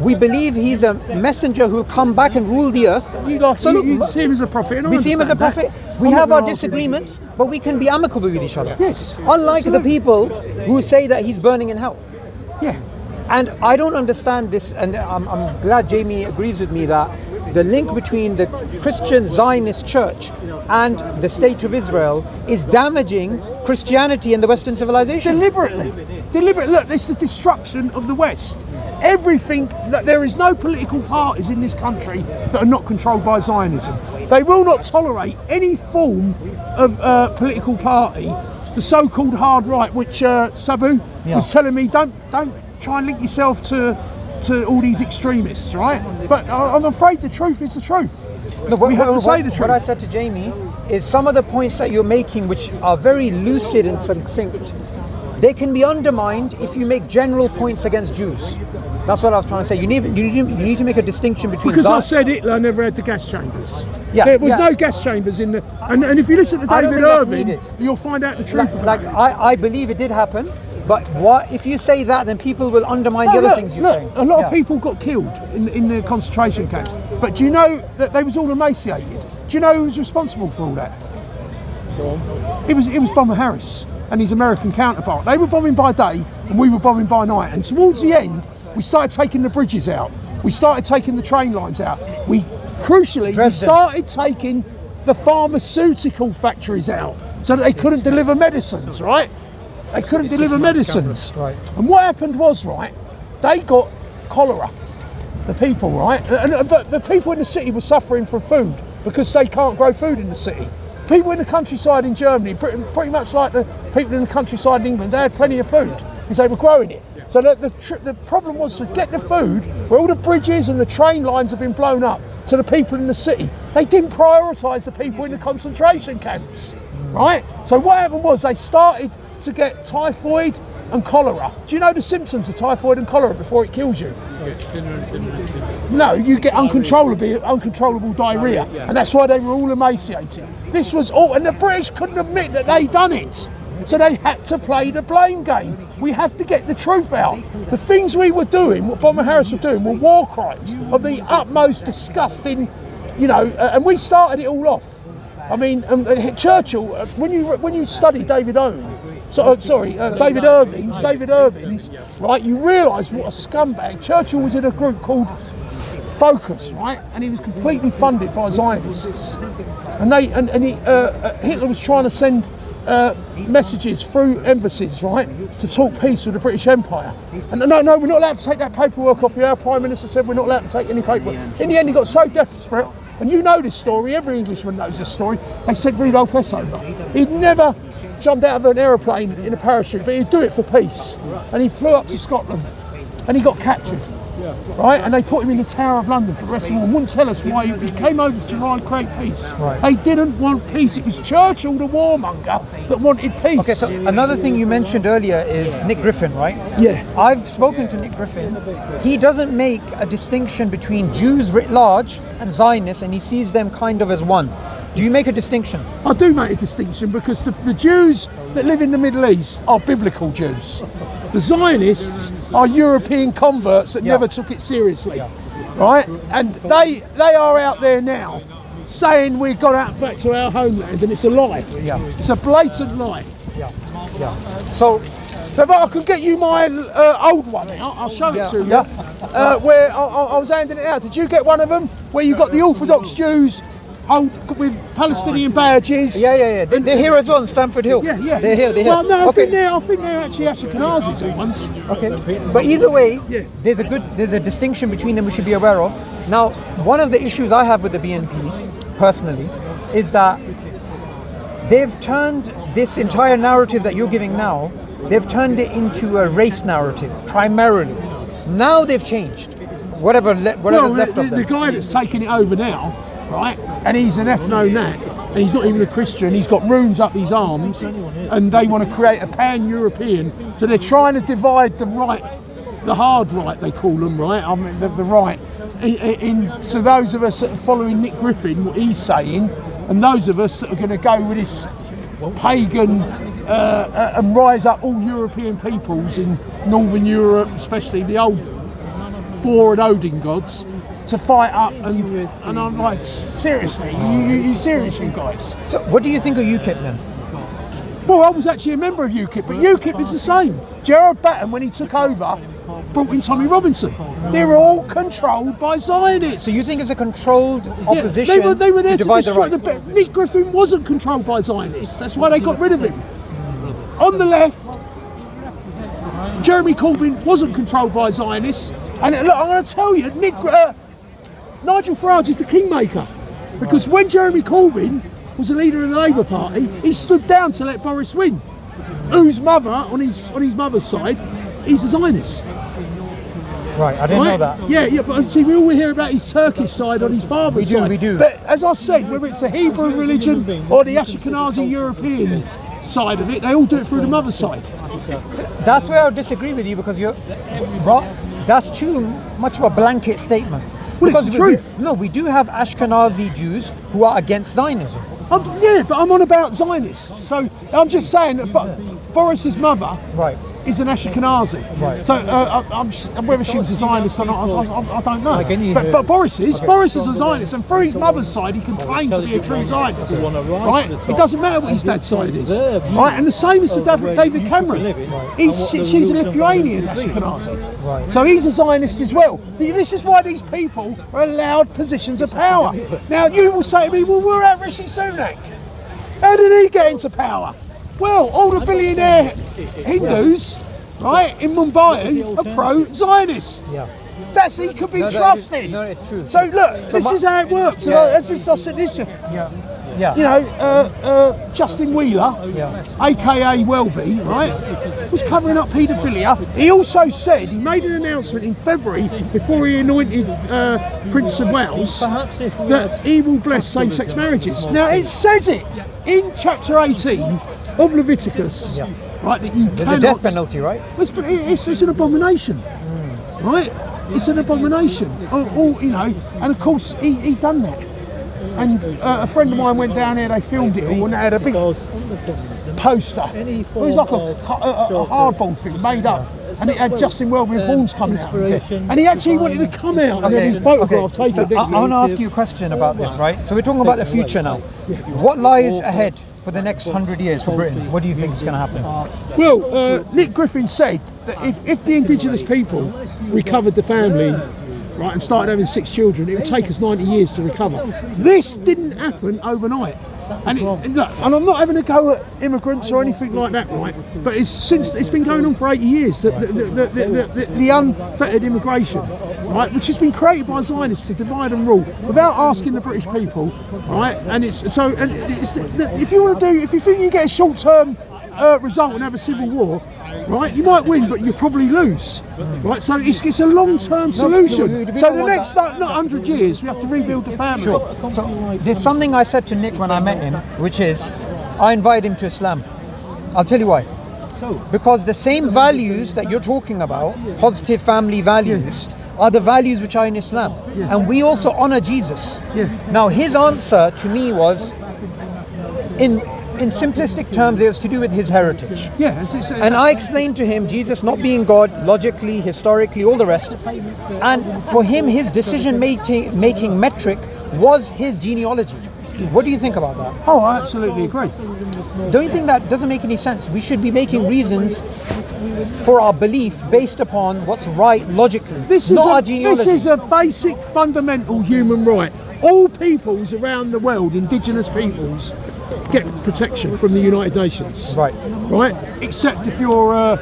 We believe he's a messenger who'll come back and rule the earth. You see him as a prophet. We see him as a prophet. We have our disagreements, but we can be amicable with each other. Yes. Unlike the people who say that he's burning in hell. Yeah. And I don't understand this, and I'm glad Jamie agrees with me that the link between the Christian Zionist church and the state of Israel is damaging Christianity and the Western civilization. Deliberately. Look, it's the destruction of the West. Everything, there is no political parties in this country that are not controlled by Zionism. They will not tolerate any form of political party, the so-called hard right, which Saboor was telling me, don't try and link yourself to all these extremists, right? But I'm afraid the truth is the truth. No, we have to say the truth. What I said to Jamie is some of the points that you're making, which are very lucid and succinct, they can be undermined if you make general points against Jews. That's what I was trying to say. You need to make a distinction between... Because I said Hitler never had the gas chambers. Yeah, there was no gas chambers in the... And if you listen to David Irving, you'll find out the truth. I believe it did happen. But what if you say that, then people will undermine the other things you're saying. A lot of people got killed in the concentration camps. But do you know that they was all emaciated? Do you know who was responsible for all that? It was Bomber Harris and his American counterpart. They were bombing by day and we were bombing by night. And towards the end, we started taking the bridges out. We started taking the train lines out. We started taking the pharmaceutical factories out so that they couldn't deliver medicines, right? They couldn't deliver medicines. Right. And what happened was, right, they got cholera, the people, right? But the people in the city were suffering for food because they can't grow food in the city. People in the countryside in Germany, pretty much like the people in the countryside in England, they had plenty of food because they were growing it. So the problem was to get the food where all the bridges and the train lines have been blown up to the people in the city. They didn't prioritise the people in the concentration camps, right? So what happened was they started to get typhoid and cholera. Do you know the symptoms of typhoid and cholera before it kills you? No, you get uncontrollable diarrhea, and that's why they were all emaciated. This was all, and the British couldn't admit that they'd done it. So they had to play the blame game. We have to get the truth out. The things we were doing, what Bomber Harris was doing, were war crimes of the utmost disgusting, and we started it all off. I mean, Churchill, when you study David Owen, David Irving's, right, you realise what a scumbag. Churchill was in a group called Focus, right, and he was completely funded by Zionists, and Hitler was trying to send messages through embassies, right, to talk peace with the British Empire. And no, we're not allowed to take that paperwork off you. Our Prime Minister said we're not allowed to take any paperwork. In the end, he got so desperate, and you know this story, every Englishman knows this story, they sent Rudolf Hess over. He'd never jumped out of an aeroplane in a parachute, but he'd do it for peace. And he flew up to Scotland, and he got captured. Right, and they put him in the Tower of London for the rest of the war. Wouldn't tell us why he came over to try and create peace. Right. They didn't want peace. It was Churchill, the warmonger, that wanted peace. Okay, so another thing you mentioned earlier is Nick Griffin, right? Yeah. I've spoken to Nick Griffin. He doesn't make a distinction between Jews writ large and Zionists, and he sees them kind of as one. Do you make a distinction? I do make a distinction because the Jews that live in the Middle East are biblical Jews. The Zionists are European converts that never took it seriously, right? And they are out there now saying we've got out back to our homeland, and it's a lie. Yeah. It's a blatant lie. Yeah. So, if I could get you my old one out, I'll show it to you. Yeah. Where I was handing it out. Did you get one of them? Where you got the Orthodox Jews with Palestinian badges. Yeah. They're here as well in Stamford Hill. Yeah. They're here. Well, no, I think they're actually Ashkenazis ones. Okay. But either way, there's a distinction between them we should be aware of. Now, one of the issues I have with the BNP, personally, is that they've turned this entire narrative that you're giving now, they've turned it into a race narrative, primarily. Now they've changed. Whatever's left of them. The guy that's taking it over now, right, and he's an ethno-nat, and he's not even a Christian, he's got runes up his arms, and they want to create a pan-European, so they're trying to divide the right, the hard right they call them, right, I mean the right, so those of us that are following Nick Griffin, what he's saying, and those of us that are going to go with this pagan and rise up all European peoples in Northern Europe, especially the old Thor and Odin gods, to fight up, and I'm like, seriously, you serious, you guys? So what do you think of UKIP then? Well, I was actually a member of UKIP, but UKIP is the same. Gerard Batten, when he took over, brought in Tommy Robinson. They're all controlled by Zionists. So you think it's a controlled opposition? Yeah, they were there to destroy the right. Nick Griffin wasn't controlled by Zionists. That's why they got rid of him. On the left, Jeremy Corbyn wasn't controlled by Zionists. And look, I'm going to tell you, Nigel Farage is the kingmaker, because when Jeremy Corbyn was the leader of the Labour Party, he stood down to let Boris win. Whose mother, on his mother's side, he's a Zionist. Right, I didn't know that. Yeah, but see, we all hear about his Turkish side on his father's side. We do. But as I said, whether it's the Hebrew religion or the Ashkenazi European side of it, they all do it through the mother's side. So that's where I disagree with you, because that's too much of a blanket statement. Well, it's the truth. We do have Ashkenazi Jews who are against Zionism. But I'm on about Zionists. So I'm just saying that Boris's mother is an Ashkenazi. Right. So whether she was a Zionist or not, I don't know. But Boris is a Zionist, and through his mother's side, he can claim to be a true Zionist. Right? It doesn't matter what his dad's side is. Right? And the same is for David Cameron. She's a Lithuanian Ashkenazi. Right. So he's a Zionist as well. This is why these people are allowed positions of power. Now you will say to me, well, we're at Rishi Sunak. How did he get into power? Well, all the billionaire Hindus, right, in Mumbai are pro-Zionist. Yeah. He could be trusted. No, it's true. So look, this is how it works. I said this. You know, Justin Wheeler, aka Welby, right, was covering up paedophilia. He also said, he made an announcement in February before he anointed Prince of Wales that he will bless same-sex marriages. Now it says it in chapter 18 of Leviticus, right, that you There's a death penalty, right? It's an abomination, right? It's an abomination. You know, and of course he done that. And a friend of mine went down here, they filmed it all, and they had a big poster. It was like a hardball thing made up, and it had Justin Welby with horns coming out of it. And he actually wanted to come out and have his photograph taken. So I want to ask you a question about this, right? So we're talking about the future now. What lies ahead for the next 100 years for Britain? What do you think is going to happen? Well, Nick Griffin said that if the indigenous people recovered the family, right, and started having 6 children, it would take us 90 years to recover. This didn't happen overnight. And look, and I'm not having a go at immigrants or anything like that, right? But it's been going on for 80 years. The unfettered immigration, right, which has been created by Zionists to divide and rule without asking the British people, right? And if you think you get a short-term result and have a civil war, right, you might win, but you probably lose, right? So it's a long-term solution. So the next, not 100 years, we have to rebuild the family. Sure. So there's something I said to Nick when I met him, which is, I invite him to Islam. I'll tell you why. Because the same values that you're talking about, positive family values, are the values which are in Islam. And we also honor Jesus. Now, his answer to me was, in simplistic terms, it was to do with his heritage. And I explained to him Jesus not being God, logically, historically, all the rest. And for him, his decision-making metric was his genealogy. What do you think about that? Oh, I absolutely agree. Don't you think that doesn't make any sense? We should be making reasons for our belief based upon what's right logically, not our genealogy. This is a basic, fundamental human right. All peoples around the world, indigenous peoples, get protection from the United Nations. Right. Except if you're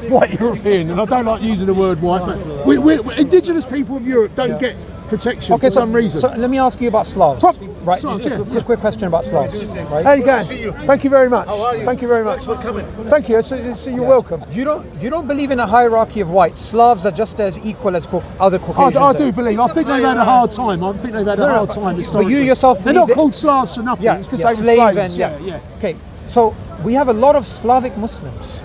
white European, and I don't like using the word white, but we indigenous people of Europe don't get protection for some reason. So let me ask you about Slavs. Right. Slavs, quick question about Slavs. Right? How you going? Thank you very much. How are you? Thank you very much. Thanks for coming. Thank you. So you're welcome. You don't believe in a hierarchy of whites. Slavs are just as equal as other Caucasians. I do believe. I think they've had a hard time. I think they've had a hard time historically. But you yourself they're not called Slavs for nothing. It's because they were slaves. Okay. So we have a lot of Slavic Muslims.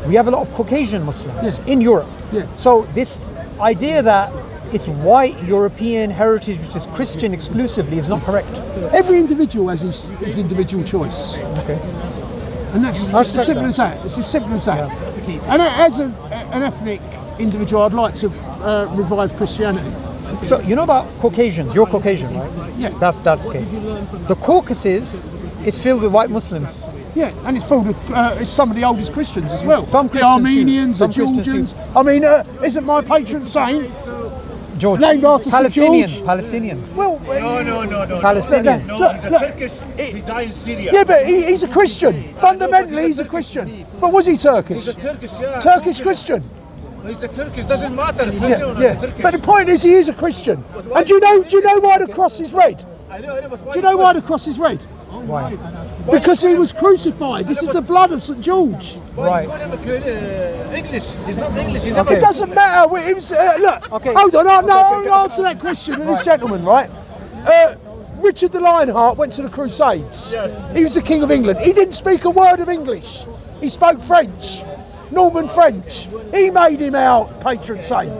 We have a lot of Caucasian Muslims in Europe. So this idea that it's white European heritage, which is Christian exclusively, is not correct. Every individual has his individual choice. Okay. And that's as simple as that. It's as simple as that. And as an ethnic individual, I'd like to revive Christianity. So you know about Caucasians? You're Caucasian, right? Yeah. That's okay. The Caucasus is filled with white Muslims. Yeah, and it's full of it's some of the oldest Christians as well. Some the Christians Armenians, the Georgians. I mean, isn't my patron saint George? Named after Palestinian. St. George? Palestinian. Well, No. Palestinian. No, he's a Turkish. He died in Syria. Yeah, but he's a Christian. Fundamentally, he's a Christian. But was he Turkish? He's a Turkish, yeah. Turkish Christian. He's a Turkish. Doesn't matter. But the point is, he is a Christian. And do you know why the cross is red? I know, but why? Do you know why the cross is red? Why? Because he was crucified. This is the blood of St. George. Why you call him English? He's not English. He never. It doesn't matter. It was, look, hold on. I'll answer that question to this gentleman, right? Richard the Lionheart went to the Crusades. Yes. He was the King of England. He didn't speak a word of English. He spoke French, Norman French. He made him out patron saint.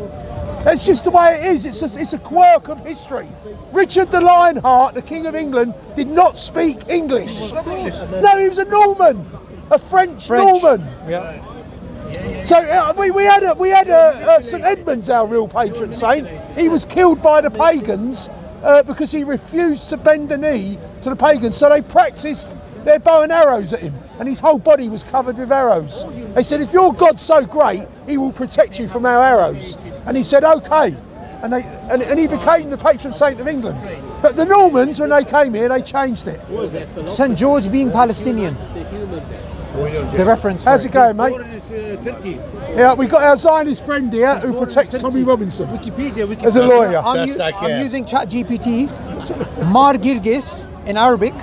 That's just the way it is. It's a quirk of history. Richard the Lionheart, the King of England, did not speak English. He was not English. No, he was a Norman, a French. Norman. Yeah. So we had St Edmund's, our real patron saint. He was killed by the pagans because he refused to bend the knee to the pagans. So they practiced their bow and arrows at him, and his whole body was covered with arrows. They said, if your God's so great, he will protect you from our arrows. And he said, okay. And he became the patron saint of England. But the Normans, when they came here, they changed it. St. George being Palestinian. The reference. How's it going, mate? Turkey. Yeah, we've got our Zionist friend here who protects Tommy Robinson Wikipedia. as a lawyer. I'm using ChatGPT, Mar Girgis in Arabic,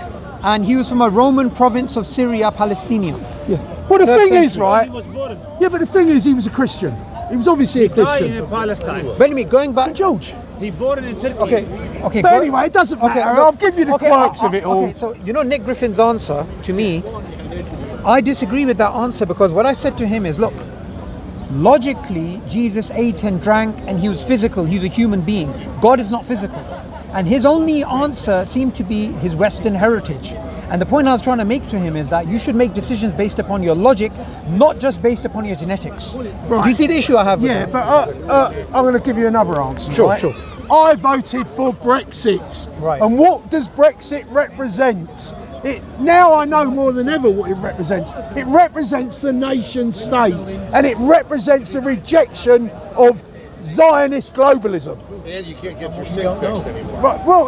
and he was from a Roman province of Syria, Palestinian. Yeah. Well, the thing is, right? He was born. Yeah, but the thing is, he was a Christian. He was obviously a Died Christian. in Palestine. But anyway, going back. St. George. He born in Turkey. Okay. But anyway, it doesn't matter. I'll give you the quirks of it all. Okay, so you know Nick Griffin's answer to me, I disagree with that answer because what I said to him is, look, logically, Jesus ate and drank and he was physical, he was a human being. God is not physical. And his only answer seemed to be his Western heritage. And the point I was trying to make to him is that you should make decisions based upon your logic, not just based upon your genetics. Right. Do you see the issue I have with Yeah, that? but I'm going to give you another answer. Sure, right? sure. I voted for Brexit. Right. And what does Brexit represent? now I know more than ever what it represents. It represents the nation state, and it represents the rejection of Zionist globalism. And you can't get your sink fixed anymore. Right, well,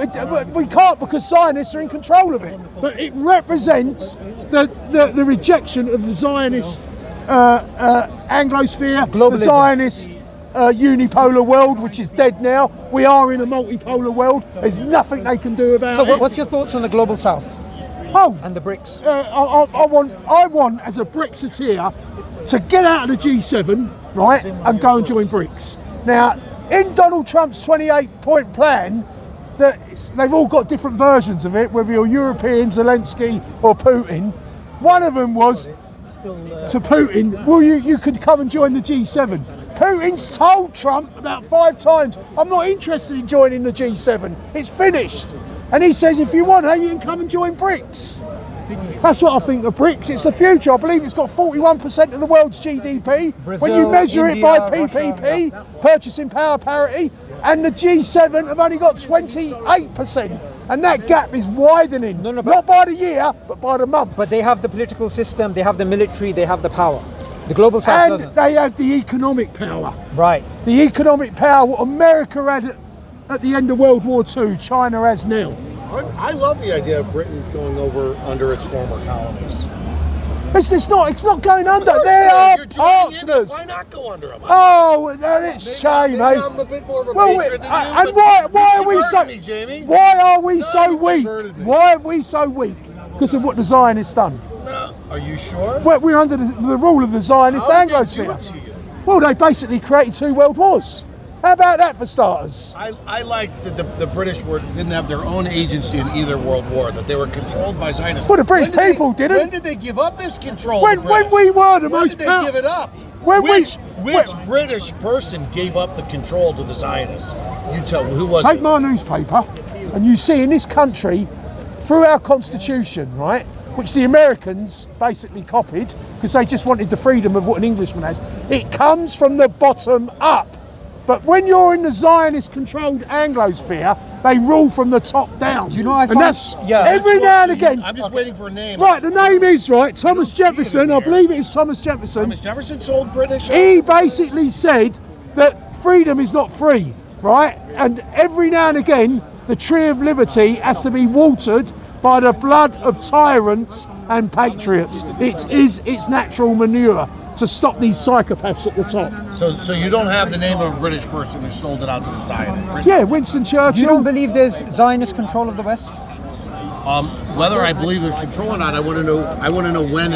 we can't because Zionists are in control of it. But it represents the rejection of the Zionist Anglosphere, globalism. The Zionist unipolar world, which is dead now. We are in a multipolar world. There's nothing they can do about it. So what's your thoughts on the global south? Oh, and the BRICS? I want, as a Brexiteer, to get out of the G7, right, and go and join BRICS. Now, in Donald Trump's 28-point plan, they've all got different versions of it, whether you're European, Zelensky, or Putin. One of them was to Putin, well, you could come and join the G7. Putin's told Trump about 5 times, I'm not interested in joining the G7. It's finished. And he says, if you want her, you can come and join BRICS. That's what I think of BRICS. It's the future. I believe it's got 41% of the world's GDP. Brazil, when you measure India, it by PPP, Russia, purchasing power parity, and the G7 have only got 28%. And that gap is widening. Not by the year, but by the month. But they have the political system, they have the military, they have the power. The global south doesn't. And they have the economic power. Right. The economic power what America had at the end of World War II, China has now. I love the idea of Britain going over under its former colonies. It's not going under. They are partners. Why not go under them? Oh, it's a shame, eh? I'm a bit more of a Well, patriot than you, and but why are you we so? converted me, Jamie. Why are we so you weak? converted me. Why are we so weak? Because of what the Zionists done. No, are you sure? We're under the rule of the Zionist How did they do Anglosphere. it to you? Well, they basically created 2 world wars. How about that for starters? I like that the British didn't have their own agency in either world war, that they were controlled by Zionists. Well, the British people didn't. When did they give up this control? When we were the When most did they give it up? Which British person gave up the control to the Zionists? You tell me, who was Take it? my newspaper, and you see in this country, through our constitution, right, which the Americans basically copied because they just wanted the freedom of what an Englishman has, it comes from the bottom up. But when you're in the Zionist-controlled Anglosphere, they rule from the top down. Do you know what I find? And that's every now and again. I'm just waiting for a name. Right, the name is right. Thomas Jefferson. I believe it is Thomas Jefferson. Thomas Jefferson sold British. He basically said that freedom is not free, right? And every now and again, the tree of liberty has to be watered by the blood of tyrants and patriots. It is its natural manure to stop these psychopaths at the top. So you don't have the name of a British person who sold it out to the Zionists? Yeah, Winston Churchill. You don't believe there's Zionist control of the West? Whether I believe they're control or not, I want to know. I want to know when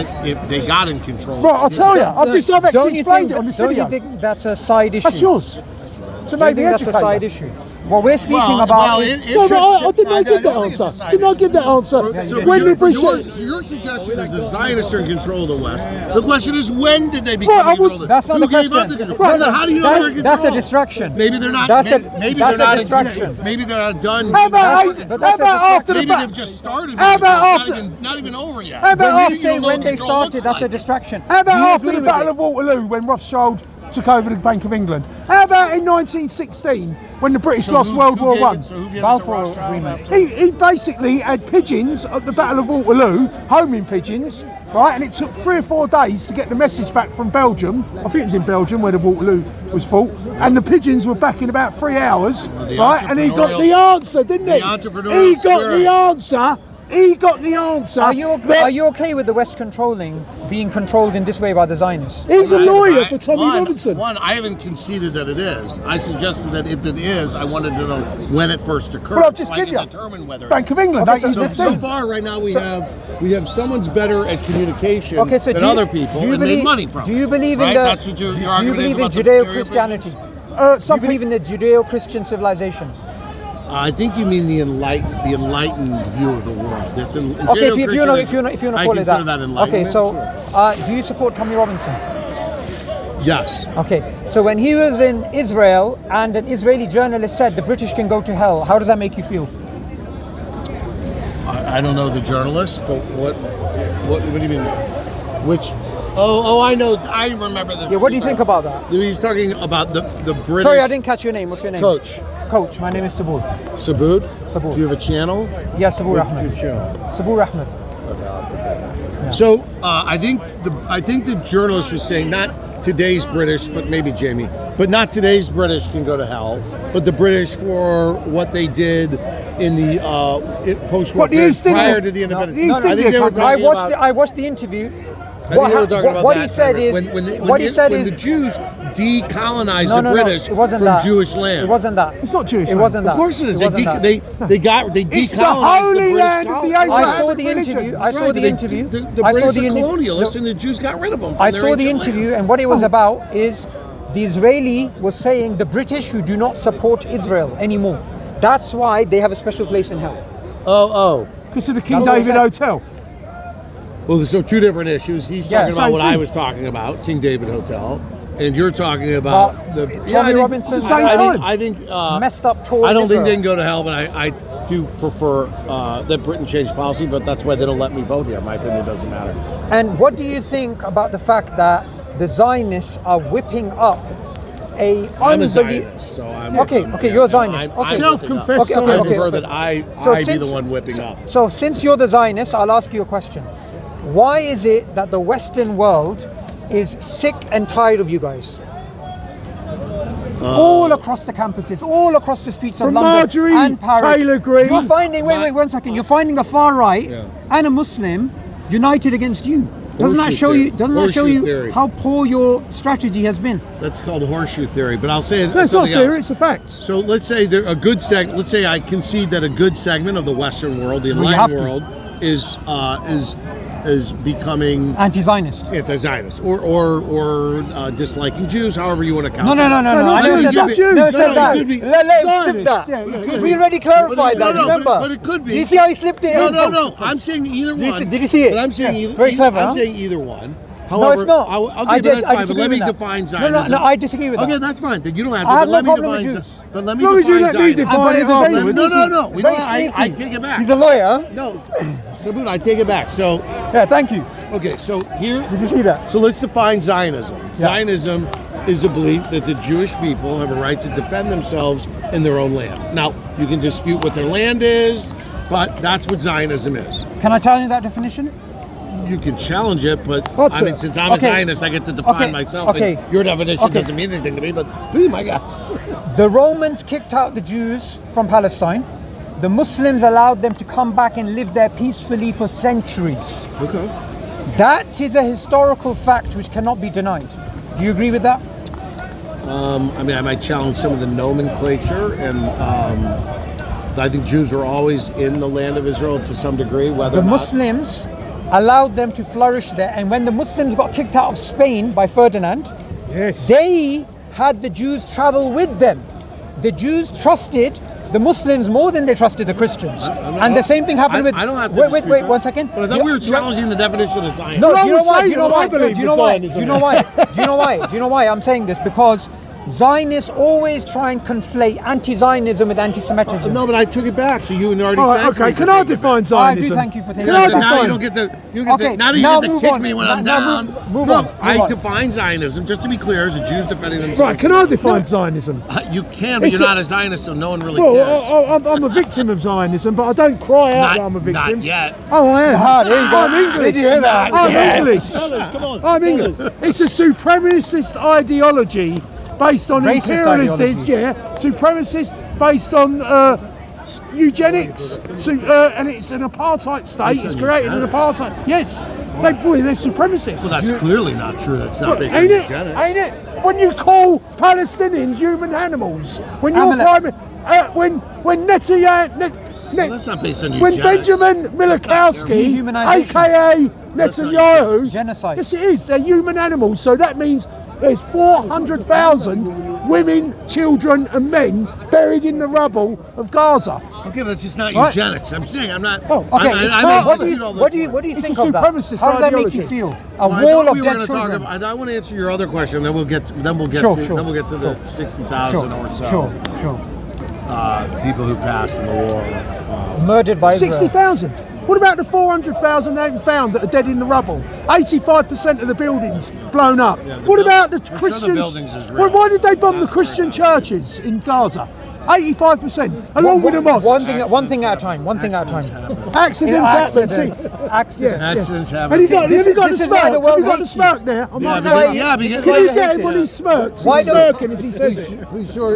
they got in control. Right, I'll tell you. I've actually explained it on this don't video. Don't you think that's a side issue? That's yours. So Don't you maybe think that's a educate side you. issue? What we're speaking about No, I did not give that answer. Did not give that answer. So When the British... your suggestion is the Zionists are in control of the West. The question is, when did they become in control of the That's not Who the gave question. up the control? How do you know they're in control? That's a distraction. Maybe they're not. That's Maybe they're not. distraction. Maybe they're not done. How about after the Maybe they've just started. How about after? Not even over yet. How about When you after? say when they started, that's a distraction. How about Do you after agree the with Battle it? of Waterloo, when Rothschild took over the Bank of England? How about in 1916, when the British lost World War One? So who gave it to Balfour Rothschild Agreement. after? He basically had pigeons at the Battle of Waterloo, homing pigeons, right? And it took 3 or 4 days to get the message back from Belgium. I think it was in Belgium where the Waterloo was fought. And the pigeons were back in about 3 hours, right? And he got the answer, didn't he? The entrepreneurial He got spirit. the answer. He got the answer. Are you okay with the West being controlled in this way by the Zionists? He's a lawyer for Tommy Robinson. One, I haven't conceded that it is. I suggested that if it is, I wanted to know when it first occurred. Well, I've just so given I you. can determine whether. Bank of England, Okay, so 1815. So far, right now, we have someone's better at communication Okay, so than do you- other people do you and believe- made money from do you it, believe in right? the- That's what your Do you argument is believe in about the theory of Judeo-Christianity? religion. Do you believe in the Judeo-Christian civilization? I think you mean the enlightened view of the world. That's Okay, so if you want to I call it consider that. that enlightenment. Okay, so do you support Tommy Robinson? Yes. Okay, so when he was in Israel and an Israeli journalist said the British can go to hell, how does that make you feel? I don't know the journalist, but what do you mean? Which? Oh, I know. I remember the. Yeah, what do you think about that? He's talking about the British. Sorry, I didn't catch your name. What's your name? Coach. My name is Saboor. Saboor? Saboor. Do you have a channel? Yes, Saboor What's Ahmed. your channel? Saboor Ahmed. So I think the journalist was saying not today's British, but maybe Jamie, but not today's British can go to hell, but the British for what they did in the post-war period prior to the independence. I think they were talking about. I watched the interview. What he said is when the Jews decolonized the British from Jewish land. It wasn't that. It's not Jewish. It wasn't that. Of course it is. They decolonized it's the holy land of the Abrahamic I saw the interview. I saw the interview. The British were colonialists, and the Jews got rid of them. I saw the interview, and what it was about is the Israeli was saying the British who do not support Israel anymore. That's why they have a special place in hell. Because of the King David Hotel. Well, so two different issues. He's talking about what I was talking about, King David Hotel, and you're talking about Tommy Robinson. I think messed up tour. I don't think they can go to hell, but I do prefer that Britain changed policy. But that's why they don't let me vote here. My opinion doesn't matter. And what do you think about the fact that the Zionists are whipping up I'm a Zionist, so I'm okay. You're a Zionist. Self-confessed. I prefer that I be the one whipping up. So since you're the Zionist, I'll ask you a question. Why is it that the Western world is sick and tired of you guys? All across the campuses, all across the streets of London Marjorie and Paris. Taylor Greene. You're finding, wait 1 second. You're finding a far right and a Muslim united against you. Doesn't that show you theory. how poor your strategy has been? That's called horseshoe theory. But I'll say that's not theory; it's a fact. So let's say let's say I concede that a good segment of the Western world, the enlightened world, is becoming anti-Zionist, or disliking Jews, however you want to count. No. I never said that. Never said that. Let's slip that. We already clarified that. Remember? But it could be. Do you see how he slipped it? No. I'm saying either one. Did you see it? But I'm saying either. Very clever. I'm saying either one. However, no, it's not. Okay, but that's fine. But let me define Zionism. No, I disagree with that. Okay, that's fine. Then you don't have to. I have but no let me problem define. with Jews. But let me define Zionism. No. Very sneaky. I take it back. He's a lawyer. No, Saboor, I take it back. So. Yeah, thank you. Okay, so here. Did you see that? So let's define Zionism. Yeah. Zionism is a belief that the Jewish people have a right to defend themselves in their own land. Now, you can dispute what their land is, but that's what Zionism is. Can I tell you that definition? You can challenge it, but I mean, since I'm a Zionist, I get to define myself. Okay. And your definition doesn't mean anything to me, but oh my gosh. The Romans kicked out the Jews from Palestine. The Muslims allowed them to come back and live there peacefully for centuries. Okay. That is a historical fact which cannot be denied. Do you agree with that? I mean, I might challenge some of the nomenclature, and I think Jews are always in the land of Israel to some degree. Whether the Muslims allowed them to flourish there, and when the Muslims got kicked out of Spain by Ferdinand, they had the Jews travel with them. The Jews trusted the Muslims more than they trusted the Christians, and the same thing happened with. I don't have to wait 1 second. But I thought we were challenging the definition of Zionism. No, do you know why? Do you know why I'm saying this? Because Zionists always try and conflate anti-Zionism with anti-Semitism. No, but I took it back, so you already thanked me. Okay, can I define Zionism? I do thank you for taking it. Now you don't get to. Now you get to kick me when I'm down. Move on. I define Zionism, just to be clear, as a Jews defending themselves. Right, can I define Zionism? You can, but you're not a Zionist, so no one really cares. Well, I'm a victim of Zionism, but I don't cry out that I'm a victim. Not yet. Oh, I am. There you go. I'm English. Did you hear that? I'm English. Come on. I'm English. It's a supremacist ideology based on imperialist, supremacist based on eugenics, and it's an apartheid state. It's created an apartheid. Yes, they're supremacists. Well, that's clearly not true. That's not based on ain't eugenics. Ain't it? When you call Palestinians human animals, when you're when Netanyahu, that's not based on when eugenics. Benjamin Milikowski, aka Netanyahu, genocide. Yes, it is. They're human animals. So that means there's 400,000 women, children, and men buried in the rubble of Gaza. Okay, but that's just not eugenics. I'm saying I'm not. Oh, okay. What do you think of that? How does that make you feel? A wall of dead children. I want to answer your other question. Then we'll get to the 60,000 or so. Sure. People who passed in the war. Murdered by Israel. 60,000. What about the 400,000 they haven't found that are dead in the rubble? 85% of the buildings blown up. Yeah, what about the Christians? Sure the buildings is real. Why did they bomb the Christian churches in Gaza? 85%, along with the mosques. One thing at a time. One thing at a time. Accidents happen. Accidents happen. And have you got the this is why smirk? the world Have you got the hates smirk there? Because Can you get him when he smirks? Why He's don't- smirking as he says it.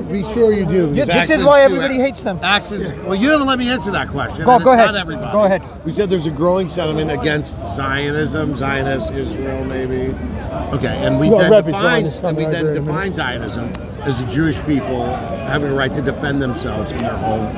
be sure you do. This is Accidents why do everybody it. hates them. Accidents. Well, you didn't let me answer that question. Go and it's ahead. Not everybody. Go ahead. We said there's a growing sentiment against Zionism, Zionist Israel, maybe. Okay, and we Well, then rabid define Zionists coming over in a define Zionism as the Jewish people having a right to defend themselves in their own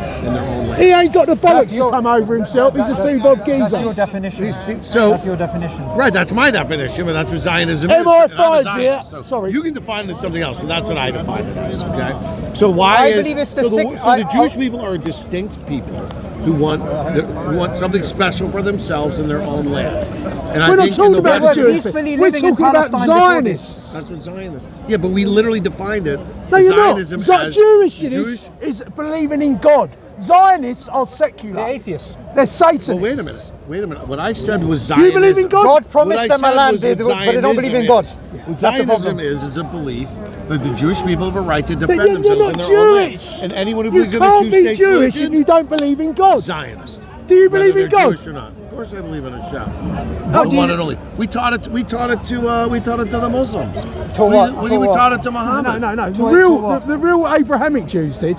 land. He ain't got the bollocks That's your- to come over himself. He's a two-bob That's your geezer. definition. So That's your definition. right, that's my definition, but that's what Zionism is. MI5 And I'm a Zionist, here. so Sorry. You can define it as something else, but that's what I define it as. Okay. So why I is believe it's the so sick- so the Jewish people are a distinct people who want something special for themselves in their own land. And We're not think in talking the about West- Jews. peacefully We're living in talking about Palestine before this. Zionists. That's what Zionists. Yeah, but we literally defined it. No, you're not. Zionism as Jewish is believing in God. Zionists are secular. They're atheists. They're Satanists. Well, wait a minute. Wait a minute. What I said was Do you Zionism. believe in God? God What I promised them a said land, was but that they don't believe in Zionism God. is- What That's the Zionism problem. is a belief that the Jewish people have a right to defend You're themselves not in their own land. Jewish. And anyone who You believes in the can't be two-state Jewish solution, if you don't believe in God. Zionist. Do you Whether believe in they're God? Jewish or not. Of course, I believe in a show. How The do one you- and only. We taught it to the Muslims. To what? We To what? taught it to Muhammad. No. what? The real Abrahamic Jews did.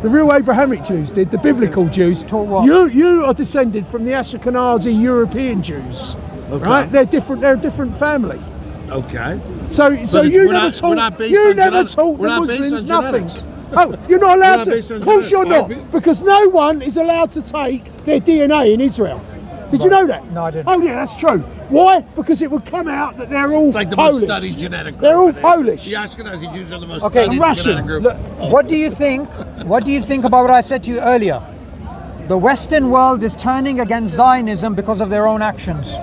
The real Abrahamic Jews did. The biblical Jews. To what? You are descended from the Ashkenazi European Jews, Okay. right? They're different. They're a different family. Okay. So But you we're never not- we're not taught. based You on never genetics. taught We're the not based on Muslims nothing. genetics. Oh, you're not We're allowed not to. based on Of course you're genetics. not, because no one is allowed to take their DNA in Israel. Did you know that? No, I didn't. Oh yeah, that's true. Why? Because it would come out that they're all It's like the Polish. most studied genetic group. They're all it is. Polish. The Ashkenazi Jews are the most Okay, studied Russian. genetic group. Look, what do you think? What do you think about what I said to you earlier? The Western world is turning against Zionism because of their own actions.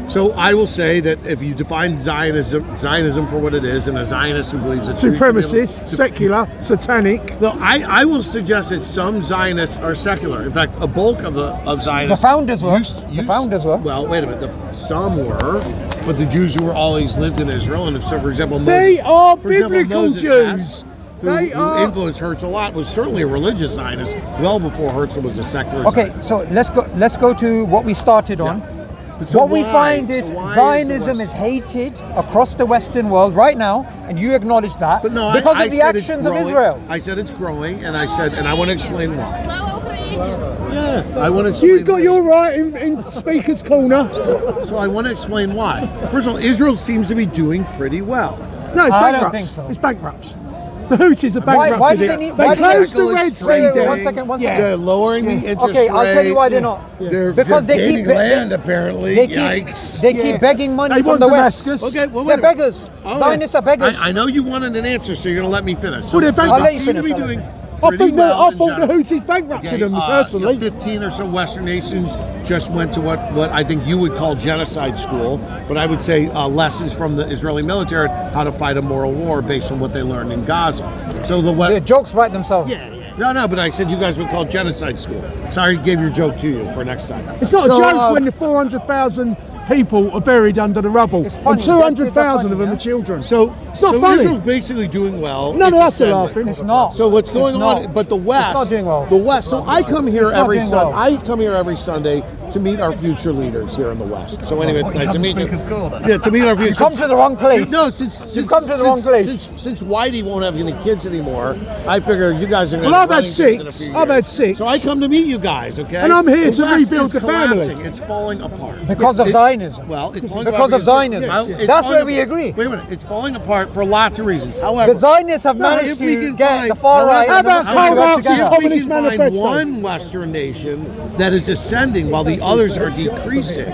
So I will say that if you define Zionism for what it is, and a Zionist who believes it's Supremacist, secular, satanic. No, I will suggest that some Zionists are secular. In fact, a bulk of The Zionists. founders were. The founders were. Well, wait a minute. Some were, but the Jews who were always lived in Israel, and if so, for example, They Moses, are for example, biblical Moses Jews. Hess, They who are. influenced Herzl a lot, was certainly a religious Zionist, well before Herzl was a secular. Okay, Zionist. so let's go to what we started on. But so What we why? find is So why Zionism the is hated across the Western world right now, and you acknowledge that But no, because I of the said it's actions of growing. Israel. I said it's growing, and I want to explain why. Yeah, I want to explain. You've got your right in Speaker's Corner. So I want to explain why. First of all, Israel seems to be doing pretty well. No, it's I bankrupt. don't think so. It's bankrupt. The Houthis are Why bankrupted do it. they need- They why do closed the Shekel is Red Sea trading. down. One second. They're lowering the interest Okay, I'll tell you why they're rate. not. They're Because they gaining keep land, apparently. They keep Yikes. they keep begging money They from want the West. Damascus. Okay, well, They're wait a minute. beggars. All right. Zionists are beggars. I know you wanted an answer, so you're going to let me finish. So Well, they're bankrupt. I'll let you they seem to be finish, doing I pretty think well I in thought the general. Houthis bankrupted Okay, them personally. 15 or so Western nations just went to what I think you would call genocide school, but I would say lessons from the Israeli military how to fight a moral war based on what they learned in Gaza. So the The West. jokes write themselves. No, but I said you guys would call it genocide school. Sorry, I gave your joke to you for next time. It's not So, a joke when the 400,000 people are buried under the rubble, It's funny. and 200,000 That's of them funny, are children. So, It's not so funny. Israel's basically doing well. None of It's us are ascending. laughing. It's not. So what's going It's on? not. But the West, It's not doing well. The West. So I come here It's not every doing Sunday. well. I come here every Sunday to meet our future leaders here in the West. So anyway, it's nice to meet you. Yeah, to meet our future. You come to the wrong place. No, since come to the wrong place. Since Whitey won't have any kids anymore, I figure you guys are going to. Well, I've had 6. I've had 6. So I come to meet you guys, okay? And I'm here The to West rebuild is the family. collapsing. It's falling apart. Because of Zionism. Well, it's falling Because apart of Zionism. Well, it's That's falling where we apart. agree. Wait a minute. It's falling apart for lots of reasons. However, The Zionists have managed if we to can get find- the far right How and the about Muslims Karl to work Marx's together. if we Communist can find Manifesto? one Western nation that is ascending while the others are decreasing,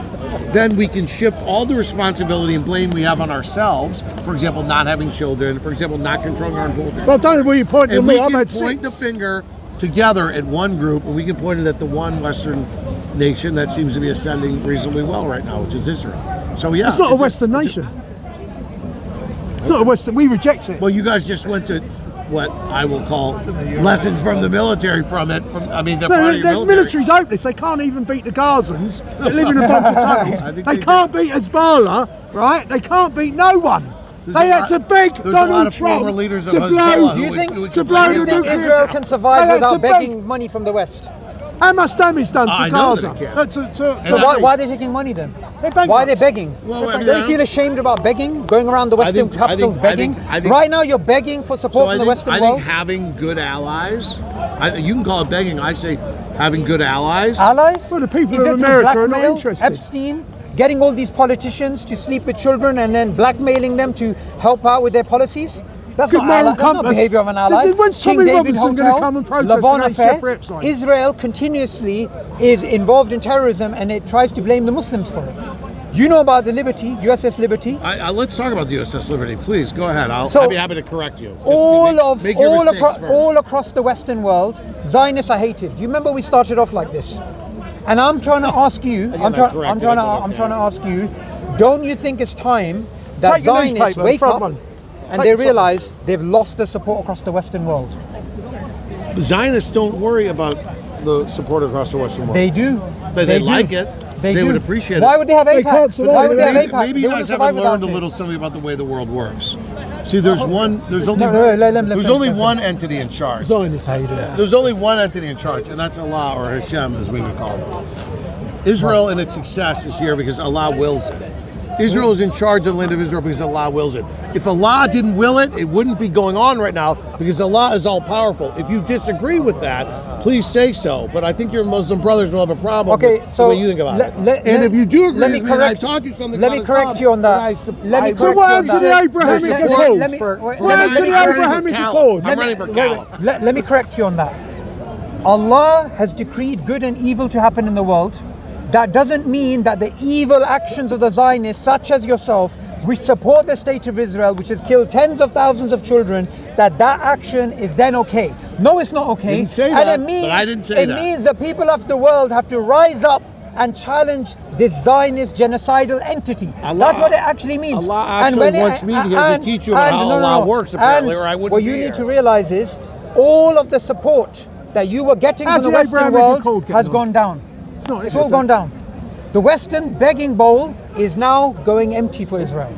then we can shift all the responsibility and blame we have on ourselves. For example, not having children. For example, not controlling our own. Well, don't know where you're pointing at And me. we I've can had point 6. the finger together at one group, and we can point it at the one Western nation that seems to be ascending reasonably well right now, which is Israel. So yeah, It's not a Western nation. It's not a Western. We reject it. Well, you guys just went to what I will call lessons from the military from it. They're No, part of your the military's hopeless. They can't even beat the Gazans. They live in a bunch of I tunnels. think They can't beat Hezbollah, right? They can't beat no one. They had to beg There's a lot Donald of former Trump leaders of to blow. Hezbollah Do you who think, would to blow do you the think nuclear- Israel can survive They had without to beg. begging money from the West? How much damage done to I know Gaza? that it can. So why are they taking money then? Why are they begging? Well, I mean, Don't you feel ashamed about begging? Going around the Western capitals begging? Right now you're begging for support from the Western I world? think having good allies, you can call it begging, I say having good allies. Allies? Well, the people Is of it through America are not blackmail, interested. Epstein, getting all these politicians to sleep with children and then blackmailing them to help out with their policies? That's Good not, moral that's not compass. behavior of an ally. When's King Tommy David Robinson gonna Hotel, come and protest Lavon against affair. Jeffrey Epstein? Israel continuously is involved in terrorism and it tries to blame the Muslims for it. You know about the Liberty, USS Liberty? Let's talk about the USS Liberty, please. Go ahead. I'll be happy to correct you. Make your mistakes first. All across the Western world, Zionists are hated. Do you remember we started off like this? And I'm trying to ask you, I'm trying to ask you, don't you think it's time that Take your Zionists newspaper, wake front up one. and they realize they've lost the support across the Western world? Zionists don't worry about the support across the Western world. They do. They like it. They would appreciate it. Why would they have They AIPAC? can't survive Why would they have without AIPAC? Maybe They you wouldn't guys survive haven't learned a without it. little something about the way the world works. See, there's only one entity in charge. Zionists. There's only one entity in charge, and that's Allah, or Hashem, as we would call it. Israel and its success is here because Allah wills it. Israel is in charge of the land of Israel because Allah wills it. If Allah didn't will it, it wouldn't be going on right now because Allah is all powerful. If you disagree with that, please say so. But I think your Muslim brothers will have a problem with the way you think about it. And if you do agree with me, and I taught you something let me correct you on that. So what happened to the Abrahamic Accord? What happened to the Abrahamic Accord? I'm running for caliph. Let me correct you on that. Allah has decreed good and evil to happen in the world. That doesn't mean that the evil actions of the Zionists, such as yourself, which support the state of Israel, which has killed tens of thousands of children, that action is then okay. No, it's not okay. Didn't say that, and it means, but I didn't say that. It means the people of the world have to rise up and challenge this Zionist genocidal entity. That's what it actually means. Allah actually wants me here to teach you how Allah works, apparently, or I wouldn't what be you here. need to realize is all of the support that you were getting from the Western world has gone down. It's all gone down. The Western begging bowl is now going empty for Israel.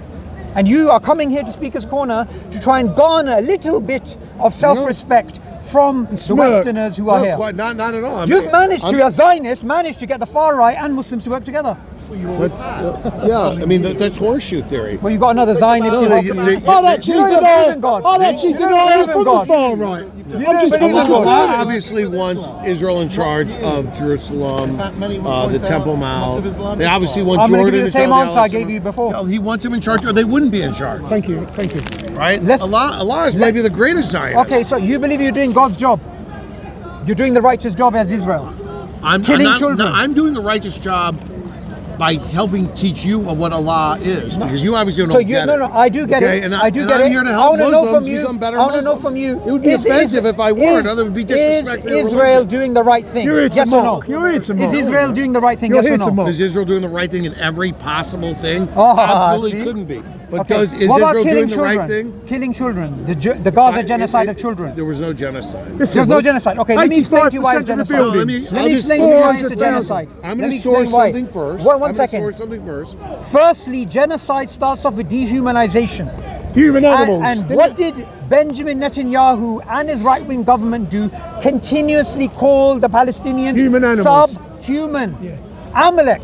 And you are coming here to Speaker's Corner to try and garner a little bit of self-respect from the Westerners who are here. Not at all. You've managed to, as Zionists, managed to get the far right and Muslims to work together. Yeah, I mean, that's horseshoe theory. Well, you've got another Zionist No, involved. That cheated from the far right. Allah obviously wants Israel in charge of Jerusalem, the Temple Mount. They obviously want I'm going to Jordan give you the same answer I gave you before. No, he wants him in charge, or they wouldn't be in charge. Thank you. Right? Allah is maybe the greatest Zionist. Okay, so you believe you're doing God's job. You're doing the righteous job as Israel. I'm children. I'm doing the righteous job by helping teach you what Allah is, because you obviously don't get it. I do get it. And I do get it. I'm here to help Muslims become better I want to know Muslims. from you. It would be offensive if I weren't. It would be disrespectful. Is Israel doing the right thing? You're here to Yes or no? mock. You're here to mock. Is Israel doing the right thing? You're Yes here or to no? mock. Is Israel doing the right thing in every possible thing? see? Absolutely couldn't be. But Okay. is What about Israel killing doing the children? right thing? Killing children. The Gaza genocide of children. There was no genocide. There's no genocide. Okay, let me explain to you why it's 85% of the genocide. buildings. Let me explain to you why it's a genocide. I'm Let going me to source explain why. something first. One second. Source something first. Firstly, genocide starts off with dehumanization. Human animals. And what did Benjamin Netanyahu and his right-wing government do? Continuously call the Palestinians Human animals. subhuman. Amalek.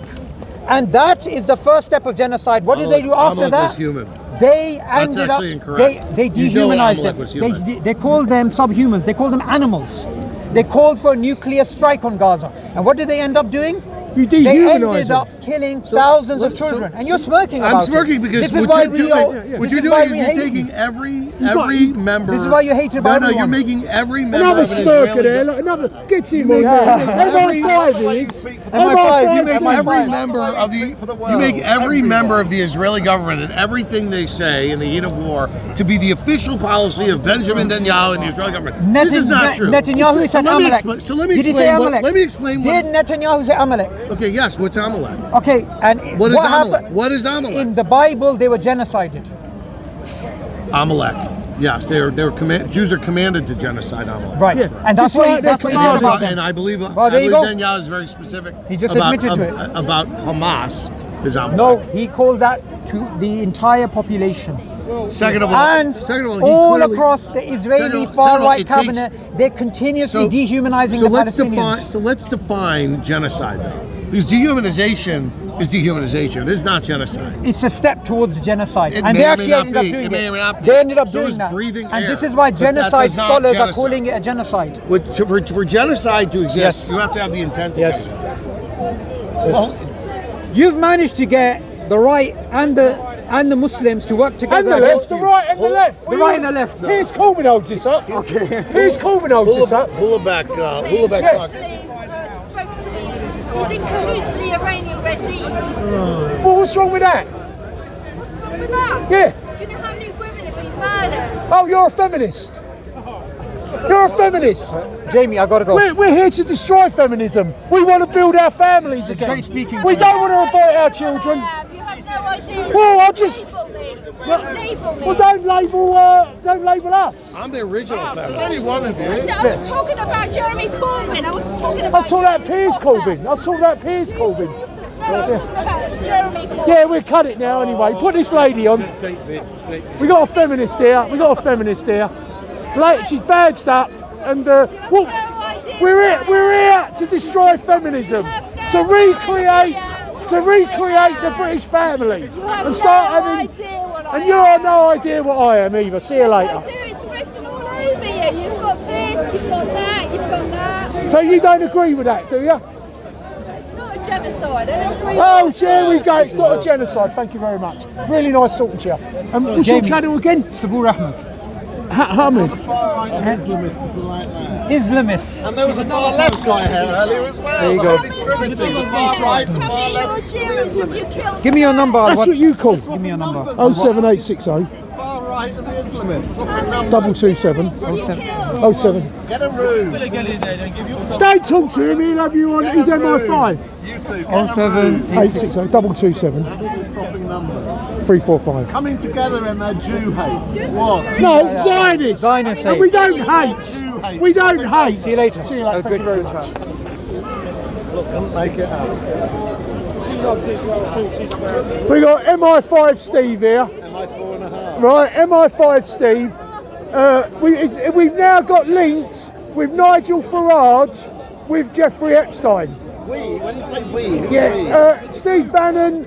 And that is the first step of genocide. What did they do after Amalek that? was human. They That's ended up, actually incorrect. they You know dehumanized Amalek them. was human. They called them subhumans. They called them animals. They called for a nuclear strike on Gaza. And what did they end up doing? You They dehumanise ended them. up killing thousands of children. And you're smirking about it. I'm smirking because this is what why you're we doing, all, what this you're is why doing we is hate you're taking you. every member. This is why you hated No, everyone. you're making every member Another of an smirker Israeli there. Look, another. Get him on there. MI5 is. MI5, You make MI5. every member of you make every member of the Israeli government and everything they say in the heat of war to be the official policy of Benjamin Netanyahu and the Israeli government. This is not true. Netanyahu said Amalek. So let me Did he say explain. Amalek? Let me explain. Did Netanyahu say Amalek? Okay, yes. What's Amalek? Okay, and What is Amalek? happened? What is Amalek? In the Bible, they were genocided. Amalek. Yes, Jews are commanded to genocide Amalek. Right, Yeah. and that's Just what like that's what he they're said about And them. I believe, Well, there you go. Netanyahu is very specific. He just about, admitted to it. about Hamas is Amalek. No, he called that to the entire population. Second of all, and he all clearly- across the Israeli far-right cabinet, they're continuously dehumanizing the Palestinians. Let's define genocide though. Because dehumanization is dehumanization. It is not genocide. It's a step towards genocide. It And may they or may actually not ended up be. doing It may or may not it. be. They ended up So doing is that. breathing And air. this is why But that genocide does not scholars are genocide. calling it a genocide. For genocide to exist, Yes. you have to have the intent. Yes. Well, You've managed to get the right and the Muslims to work together. And the left, the right and the left. The right and the left. Piers Corbyn holds this up. Okay. Piers Corbyn holds this up. Hulaback Yes. talk. He's in cahoots with the Iranian regime. Well, what's wrong with that? With that? Yeah. Do you know how many women have been murdered? Oh, you're a feminist. You're a feminist. Jamie, I gotta go. We're here to destroy feminism. We want to build our families again. great speaking We to don't want to abort our children. You have no idea. Well, I'll just- Label me. Label me. Well, don't label us. I'm the original feminist. There's only one of you. I was talking about Jeremy Corbyn. I was talking I about saw that Piers Corbyn. I saw that Piers Corbyn. No, I was talking about Jeremy Corbyn. Yeah, we'll cut it now anyway. Put this lady on. We got a feminist here. We got a feminist here. She's badged up, and well, we're here to destroy feminism, to recreate the British family, and start having. And you have no idea what I am either. See you later. It's written all over you. You've got this, you've got that, you've got that. So you don't agree with that, do you? It's not a genocide. I don't agree. Oh, there we go. It's not a genocide. Thank you very much. Really nice talking to you. What's your James. channel again? Saboor Ahmed. Ahmed. Islamists. And there was a far left guy here earlier as well. There you go. The Holy Trinity, the far right, the Tell far me left. your Jews if you killed Give me your number. That's what you call. Give me your number. 07860 Far right and the Islamists. What was the number? 227 killed. 07. Get a room. Don't talk to him. He'll have you on. He's MI5. You two. 07 860 227 Stopping numbers. 345. Coming together in their Jew hate. What? No, Zionists. Zionists And we don't hate. We don't hate. See you later. See you later. Thank you very much. Couldn't make it out. We got MI5 Steve here. Am I 4.5? Right, MI5 Steve. We've now got links with Nigel Farage with Jeffrey Epstein. We? When you say we, who's we? Yeah, Steve Bannon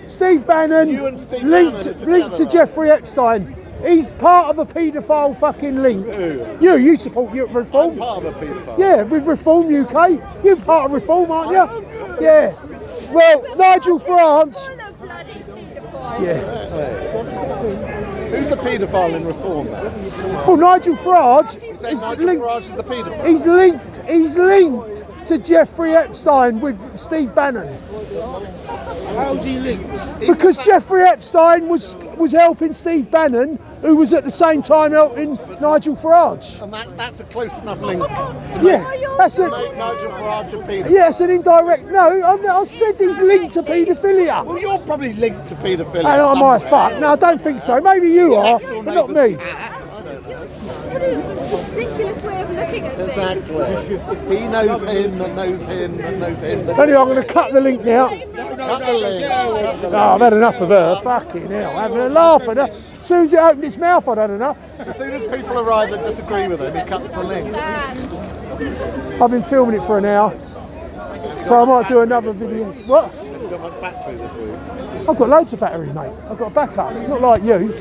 You and Steve linked Bannon are to together. Jeffrey Epstein. He's part of a paedophile fucking link. Who? You support Reform? I'm part of a paedophile. Yeah, with Reform UK. You're part of Reform, aren't you? Yeah. Well, Nigel Farage. Full of bloody paedophile. Yeah. Who's a paedophile in Reform then? Well, Nigel Farage You say is Nigel linked. Farage is the paedophile? He's linked to Jeffrey Epstein with Steve Bannon. How's he linked? Because Jeffrey Epstein was helping Steve Bannon, who was at the same time helping Nigel Farage. And that's a close enough link to Yeah, that's make it. Nigel Farage a paedophile. Yeah, it's an indirect. No, I said he's linked to paedophilia. Well, you're probably linked to paedophilia. And I might somewhere. fuck. No, I don't think so. Maybe you are, but not me. What a ridiculous way of looking at things. Exactly. He knows him that knows him that knows him. Anyway, I'm going to cut the link now. Cut the link. Oh, I've had enough of her. Fucking hell. Having a laugh at her. As soon as it opened its mouth, I'd had enough. As soon as people arrive that disagree with him, he cuts the link. I've been filming it for an hour. So I might do another video. What? You've got much battery this week. I've got loads of battery, mate. I've got a backup. Not like you.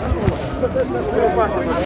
No backup.